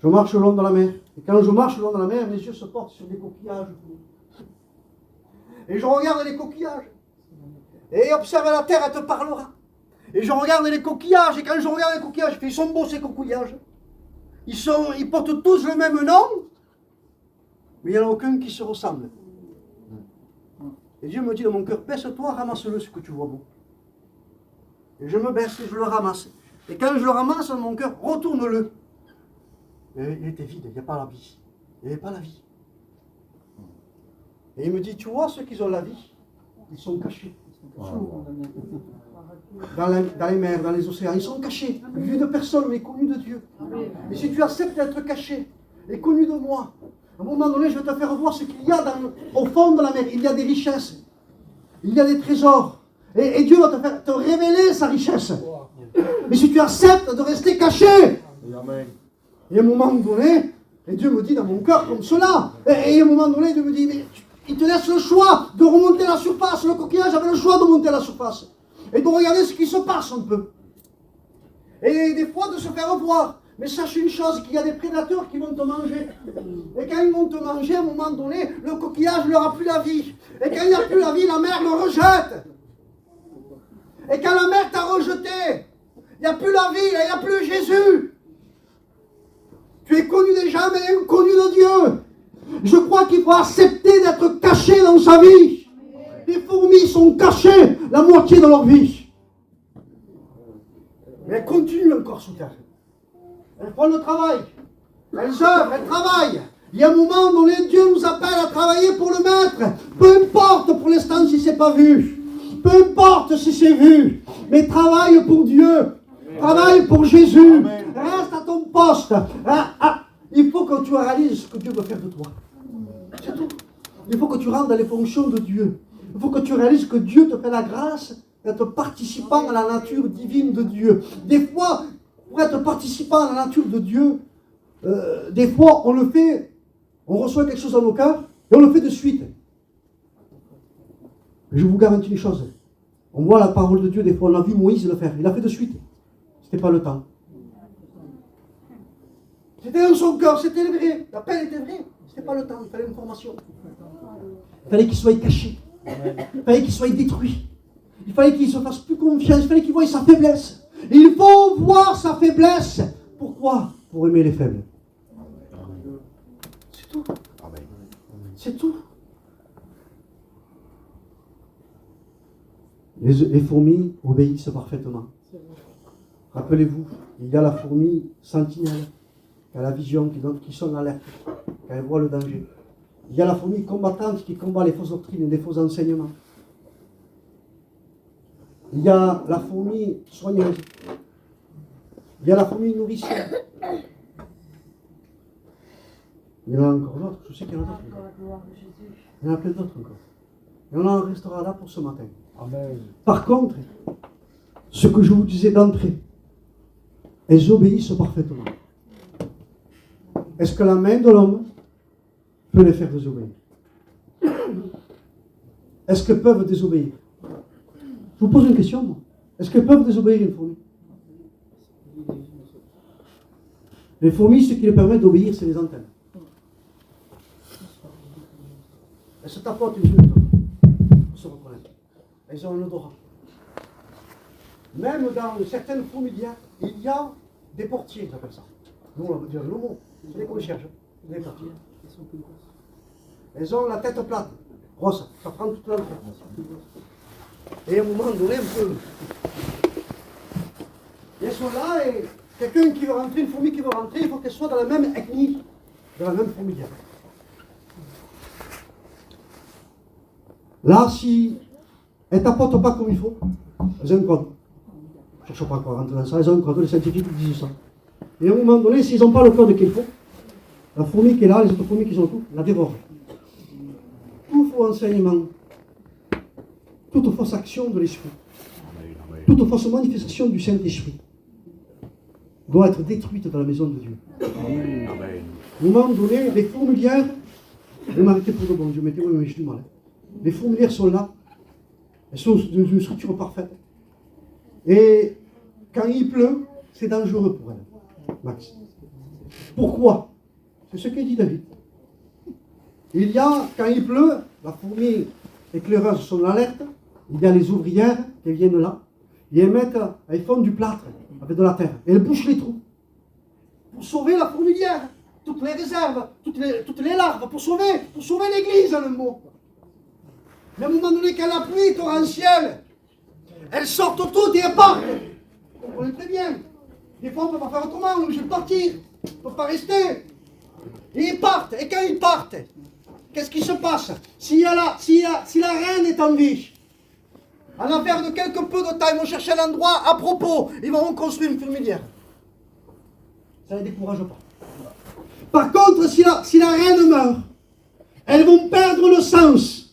S1: Je marche le long de la mer. Et quand je marche le long de la mer, mes yeux se portent sur des coquillages. Et je regarde les coquillages. Et observe la terre, elle te parlera. Et je regarde les coquillages. Et quand je regarde les coquillages, ils sont beaux ces coquillages. Ils portent tous le même nom. Mais il n'y en a aucun qui se ressemble. Et Dieu me dit dans mon cœur, baisse-toi, ramasse-le ce que tu vois beau. Et je me baisse et je le ramasse. Et quand je le ramasse dans mon cœur, retourne-le. Mais il était vide, il n'y a pas la vie. Il n'y avait pas la vie. Et il me dit, tu vois ceux qui ont la vie, ils sont cachés. Dans les mers, dans les océans, ils sont cachés. Vus de personne, mais connus de Dieu. Et si tu acceptes d'être caché et connu de moi, à un moment donné, je vais te faire voir ce qu'il y a au fond de la mer. Il y a des richesses. Il y a des trésors. Et Dieu va te révéler sa richesse. Mais si tu acceptes de rester caché,
S2: Amen.
S1: et à un moment donné, et Dieu me dit dans mon cœur comme cela, et à un moment donné, Dieu me dit, mais il te laisse le choix de remonter la surface. Le coquillage avait le choix de monter la surface. Et de regarder ce qui se passe un peu. Et des fois de se faire voir. Mais sache une chose, qu'il y a des prédateurs qui vont te manger. Et quand ils vont te manger, à un moment donné, le coquillage n'aura plus la vie. Et quand il n'y a plus la vie, la mer le rejette. Et quand la mer t'a rejeté, il n'y a plus la vie, il n'y a plus Jésus. Tu es connu des gens, mais inconnu de Dieu. Je crois qu'il faut accepter d'être caché dans sa vie. Les fourmis sont cachées la moitié de leur vie. Mais elles continuent encore sous terre. Elles font le travail. Elles œuvrent, elles travaillent. Il y a un moment donné, Dieu nous appelle à travailler pour le Maître. Peu importe pour l'instant si c'est pas vu. Peu importe si c'est vu. Mais travaille pour Dieu. Travaille pour Jésus. Amen. Reste à ton poste. Il faut que tu réalises ce que Dieu veut faire de toi. C'est tout. Il faut que tu rentres dans les fonctions de Dieu. Il faut que tu réalises que Dieu te fait la grâce d'être participant à la nature divine de Dieu. Des fois, pour être participant à la nature de Dieu, des fois, on le fait, on reçoit quelque chose dans nos cœurs, et on le fait de suite. Mais je vous garantis une chose, on voit la parole de Dieu, des fois, on a vu Moïse le faire, il l'a fait de suite. C'était pas le temps. C'était dans son cœur, c'était vrai, l'appel était vrai, c'était pas le temps, il fallait une formation. Il fallait qu'il soit caché, il fallait qu'il soit détruit. Il fallait qu'il se fasse plus confiance, il fallait qu'il voie sa faiblesse. Et il faut voir sa faiblesse. Pourquoi? Pour aimer les faibles. C'est tout. C'est tout. Les fourmis obéissent parfaitement. Rappelez-vous, il y a la fourmi sentinelle, qui a la vision, qui sonne l'alerte, quand elle voit le danger. Il y a la fourmi combattante qui combat les fausses doctrines et les faux enseignements. Il y a la fourmi soigneuse. Il y a la fourmi nourricière. Il y en a encore d'autres, je sais qu'il y en a d'autres. Il y en a plein d'autres encore. Et on en restera là pour ce matin.
S2: Amen.
S1: Par contre, ce que je vous disais d'entrée, elles obéissent parfaitement. Est-ce que la main de l'homme peut les faire désobéir? Est-ce qu'elles peuvent désobéir? Je vous pose une question, moi. Est-ce qu'elles peuvent désobéir une fourmi? Les fourmis, ce qui les permet d'obéir, c'est les antennes. Elles se tapotent une chose pour se reconnaître. Elles ont un odorat. Même dans certaines fourmilières, il y a des portiers, ils appellent ça. Nous, on va dire le mot. C'est les concierges. Les portiers. Elles ont la tête plate. Grosse. Ça prend toute l'entrée. Et à un moment donné, un peu. Elles sont là et quelqu'un qui veut rentrer, une fourmi qui veut rentrer, il faut qu'elle soit dans la même ethnie, dans la même fourmilière. Là, si elles ne tapotent pas comme il faut, elles ont un code. Je ne cherche pas quoi rentrer dans ça, elles ont un code, les scientifiques disent ça. Et à un moment donné, s'ils n'ont pas le code qu'il faut, la fourmi qui est là, les autres fourmis qui sont autour, la dévorent. Tout faux enseignement, toute fausse action de l'esprit, toute fausse manifestation du Saint-Esprit doit être détruite dans la maison de Dieu.
S2: Amen.
S1: À un moment donné, les fourmilières, vous m'arrêtez pour le bon Dieu, mettez-moi, mais je dis mal. Les fourmilières sont là, elles sont dans une structure parfaite. Et quand il pleut, c'est dangereux pour elles, Max. Pourquoi? C'est ce que dit David. Il y a, quand il pleut, la fourmi éclaireuse sont l'alerte, il y a les ouvrières qui viennent là, et elles font du plâtre avec de la terre, et elles bouchent les trous. Pour sauver la fourmilière, toutes les réserves, toutes les larves, pour sauver l'église, le mot. Mais à un moment donné, quand la pluie torrentielle, elles sortent toutes et elles partent. Vous comprenez très bien. Des fois, on ne peut pas faire autrement, on est obligé de partir. On ne peut pas rester. Et ils partent. Et quand ils partent, qu'est-ce qui se passe? Si la reine est en vie, en affaire de quelque peu de temps, ils vont chercher un endroit à propos. Ils vont reconstruire une fourmilière. Ça ne les décourage pas. Par contre, si la reine meurt, elles vont perdre le sens.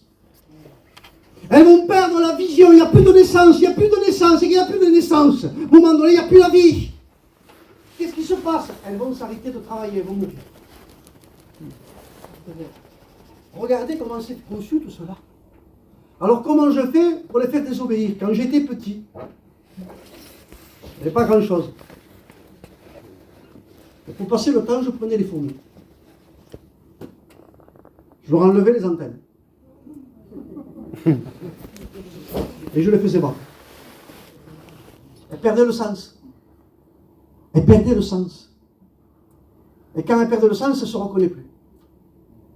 S1: Elles vont perdre la vision, il n'y a plus de naissance, il n'y a plus de naissance, il n'y a plus de naissance. À un moment donné, il n'y a plus la vie. Qu'est-ce qui se passe? Elles vont s'arrêter de travailler, elles vont mourir. Regardez comment c'est conçu tout cela. Alors comment je fais pour les faire désobéir? Quand j'étais petit, il n'y avait pas grand-chose. Pour passer le temps, je prenais les fourmis. Je leur enlevais les antennes. Et je les faisais battre. Elles perdaient le sens. Elles perdaient le sens. Et quand elles perdaient le sens, elles ne se reconnaissent plus.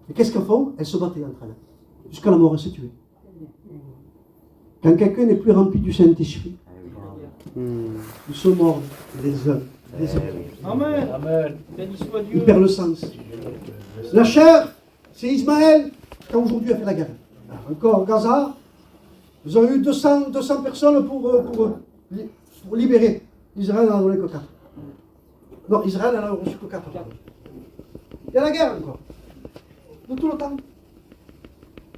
S1: Et qu'est-ce qu'elles font? Elles se battaient entre elles. Jusqu'à la mort, elles se tuaient. Quand quelqu'un n'est plus rempli du Saint-Esprit, ils se mordent les uns les autres.
S3: Amen. Amen. Béni soit Dieu.
S1: Il perd le sens. La chair, c'est Ismaël, quand aujourd'hui a fait la guerre. Encore Gaza, vous avez eu 200 personnes pour libérer. Israël n'en a donné que 4. Non, Israël n'en a reçu que 4. Il y a la guerre encore. De tout le temps.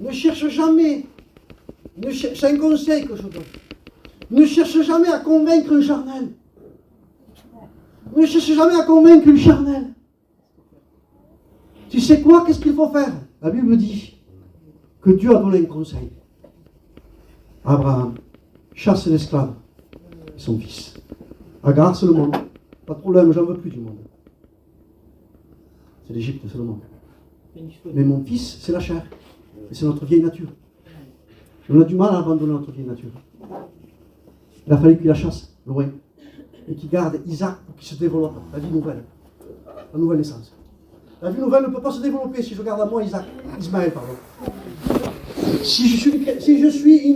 S1: Ne cherche jamais. C'est un conseil que je donne. Ne cherche jamais à convaincre un charnel. Ne cherche jamais à convaincre une charnel. Tu sais quoi? Qu'est-ce qu'il faut faire? La Bible dit que Dieu a donné un conseil. Abraham chasse l'esclave et son fils. Agar, c'est le monde. Pas de problème, j'en veux plus du monde. C'est l'Égypte, c'est le monde. Mais mon fils, c'est la chair. Et c'est notre vieille nature. On a du mal à abandonner notre vieille nature. Il a fallu qu'il la chasse loin et qu'il garde Isaac pour qu'il se développe, la vie nouvelle, la nouvelle naissance. La vie nouvelle ne peut pas se développer si je garde à moi Ismaël, pardon. Si je suis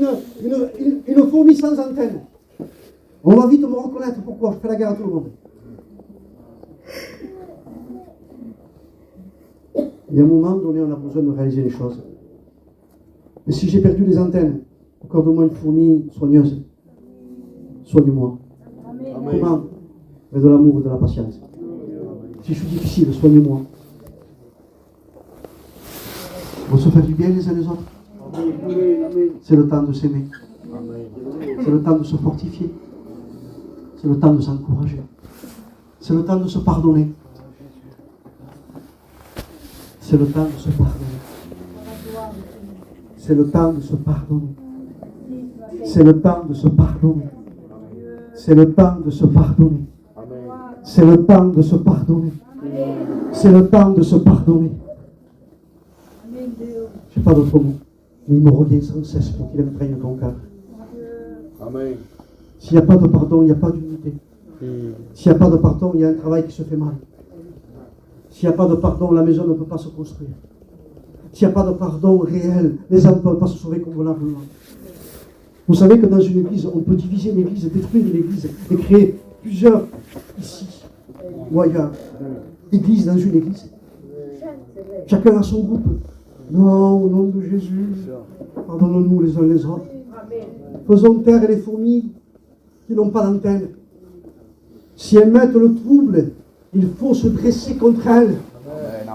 S1: une fourmi sans antenne, on va vite me reconnaître. Pourquoi? Je fais la guerre à tout le monde. Il y a un moment donné, on a besoin de réaliser les choses. Mais si j'ai perdu les antennes, accorde-moi une fourmi soigneuse. Soigne-moi. Comment? Avec de l'amour et de la patience. Si je suis difficile, soigne-moi. On se fait du bien les uns les autres. C'est le temps de s'aimer. C'est le temps de se fortifier. C'est le temps de s'encourager. C'est le temps de se pardonner. C'est le temps de se pardonner. C'est le temps de se pardonner. C'est le temps de se pardonner. C'est le temps de se pardonner. C'est le temps de se pardonner. C'est le temps de se pardonner. Je n'ai pas d'autre mot. Mais il me revient sans cesse pour qu'il imprègne ton cœur.
S2: Amen.
S1: S'il n'y a pas de pardon, il n'y a pas d'unité. S'il n'y a pas de pardon, il y a un travail qui se fait mal. S'il n'y a pas de pardon, la maison ne peut pas se construire. S'il n'y a pas de pardon réel, les âmes ne peuvent pas se sauver convenablement. Vous savez que dans une église, on peut diviser une église, détruire une église et créer plusieurs, ici ou ailleurs, églises dans une église. Chacun a son groupe. Non, au nom de Jésus, pardonnons-nous les uns les autres. Faisons taire les fourmis qui n'ont pas d'antenne. Si elles mettent le trouble, il faut se dresser contre elles.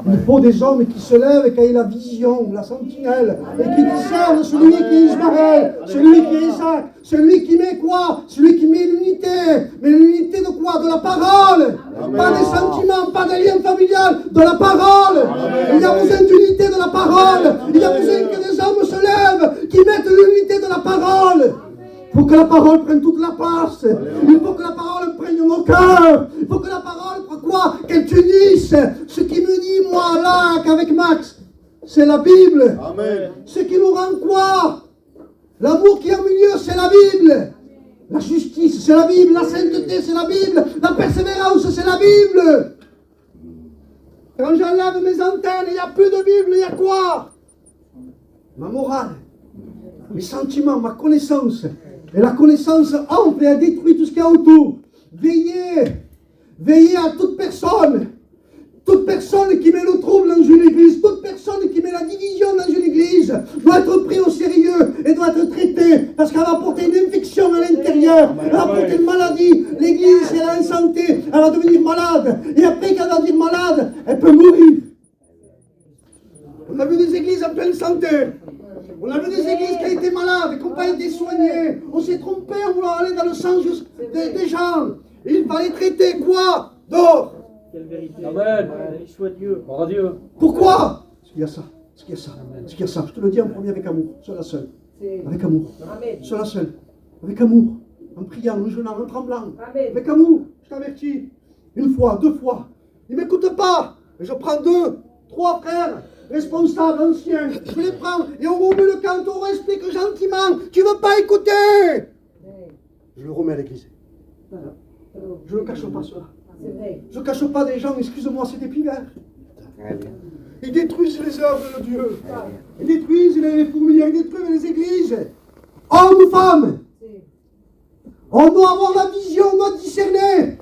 S1: Il faut des hommes qui se lèvent et qui aient la vision, la sentinelle, et qui discernent celui qui est Ismaël, celui qui est Isaac, celui qui met quoi? Celui qui met l'unité. Mais l'unité de quoi? De la parole. Pas des sentiments, pas des liens familiales, de la parole. Il y a besoin d'unité de la parole. Il y a besoin que des hommes se lèvent, qui mettent l'unité de la parole. Il faut que la parole prenne toute la place. Il faut que la parole prenne nos cœurs. Il faut que la parole, quoi? Qu'elle unisse. Ce qui me dit, moi, là, qu'avec Max, c'est la Bible.
S2: Amen.
S1: Ce qui nous rend quoi? L'amour qui est au milieu, c'est la Bible. La justice, c'est la Bible. La sainteté, c'est la Bible. La persévérance, c'est la Bible. Quand j'enlève mes antennes, il n'y a plus de Bible, il y a quoi? Ma morale, mes sentiments, ma connaissance. Et la connaissance ample, elle détruit tout ce qu'il y a autour. Veillez à toute personne qui met le trouble dans une église, toute personne qui met la division dans une église, doit être prise au sérieux et doit être traitée, parce qu'elle va porter une infection à l'intérieur, elle va porter une maladie. L'église, si elle est en santé, elle va devenir malade, et après qu'elle va devenir malade, elle peut mourir. On a vu des églises en pleine santé. On a vu des églises qui ont été malades, qui n'ont pas été soignées. On s'est trompé en voulant aller dans le sens des gens. Il fallait traiter quoi? D'or.
S3: Quelle vérité. Amen. Il soit Dieu. Grand Dieu.
S1: Pourquoi? Parce qu'il y a ça. Parce qu'il y a ça. Parce qu'il y a ça. Je te le dis en premier avec amour. Seul à seul. Avec amour. Seul à seul. Avec amour. En priant, en jeûnant, en tremblant. Avec amour. Je t'avertis. Une fois, deux fois. Il ne m'écoute pas. Et je prends 2, 3 frères responsables, anciens. Je les prends et on remet le camp. On explique gentiment. Tu ne veux pas écouter? Je le remets à l'église. Je ne cache pas cela. Je ne cache pas des gens, excuse-moi, c'est des pivers. Ils détruisent les œuvres de Dieu. Ils détruisent les fourmilières, ils détruisent les églises. Hommes ou femmes, on doit avoir la vision, on doit discerner.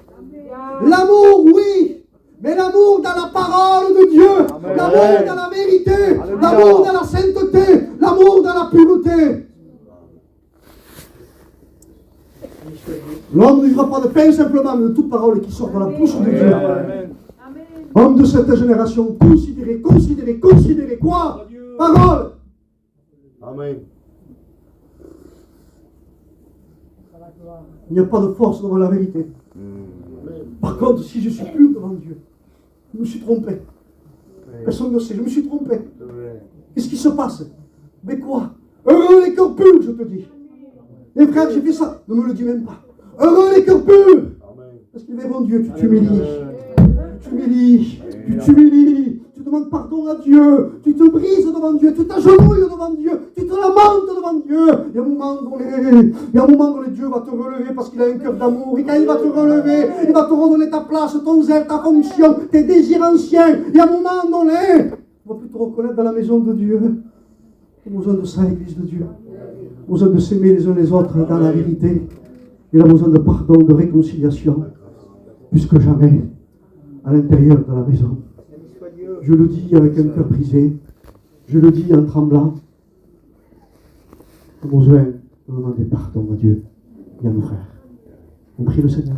S1: L'amour, oui, mais l'amour dans la parole de Dieu, l'amour dans la vérité, l'amour dans la sainteté, l'amour dans la pureté. L'homme ne vivra pas de pain simplement, mais de toute parole qui sort de la bouche de Dieu. Amen. Homme de cette génération, considérez quoi? Parole.
S2: Amen.
S1: Il n'y a pas de force devant la vérité. Par contre, si je suis pur devant Dieu, je me suis trompé. Personne ne le sait, je me suis trompé. Qu'est-ce qui se passe? Mais quoi? Heureux les cœurs purs, je te dis. Les frères, j'ai fait ça. Ne me le dis même pas. Heureux les cœurs purs. Parce qu'il est bon Dieu, tu t'humilies. Tu t'humilies. Tu demandes pardon à Dieu. Tu te brises devant Dieu. Tu t'agenouilles devant Dieu. Tu te lamentes présente devant Dieu. Il y a un moment donné, Dieu va te relever parce qu'il a un cœur d'amour. Et quand il va te relever, il va te redonner ta place, ton zèle, ta fonction, tes désirs anciens. Il y a un moment donné, tu ne vas plus te reconnaître dans la maison de Dieu. Il a besoin de ça, l'église de Dieu. Il a besoin de s'aimer les uns les autres dans la vérité. Il a besoin de pardon, de réconciliation. Plus que jamais, à l'intérieur de la maison. Je le dis avec un cœur brisé. Je le dis en tremblant. Nous avons besoin de demander pardon à Dieu et à nos frères. On prie le Seigneur.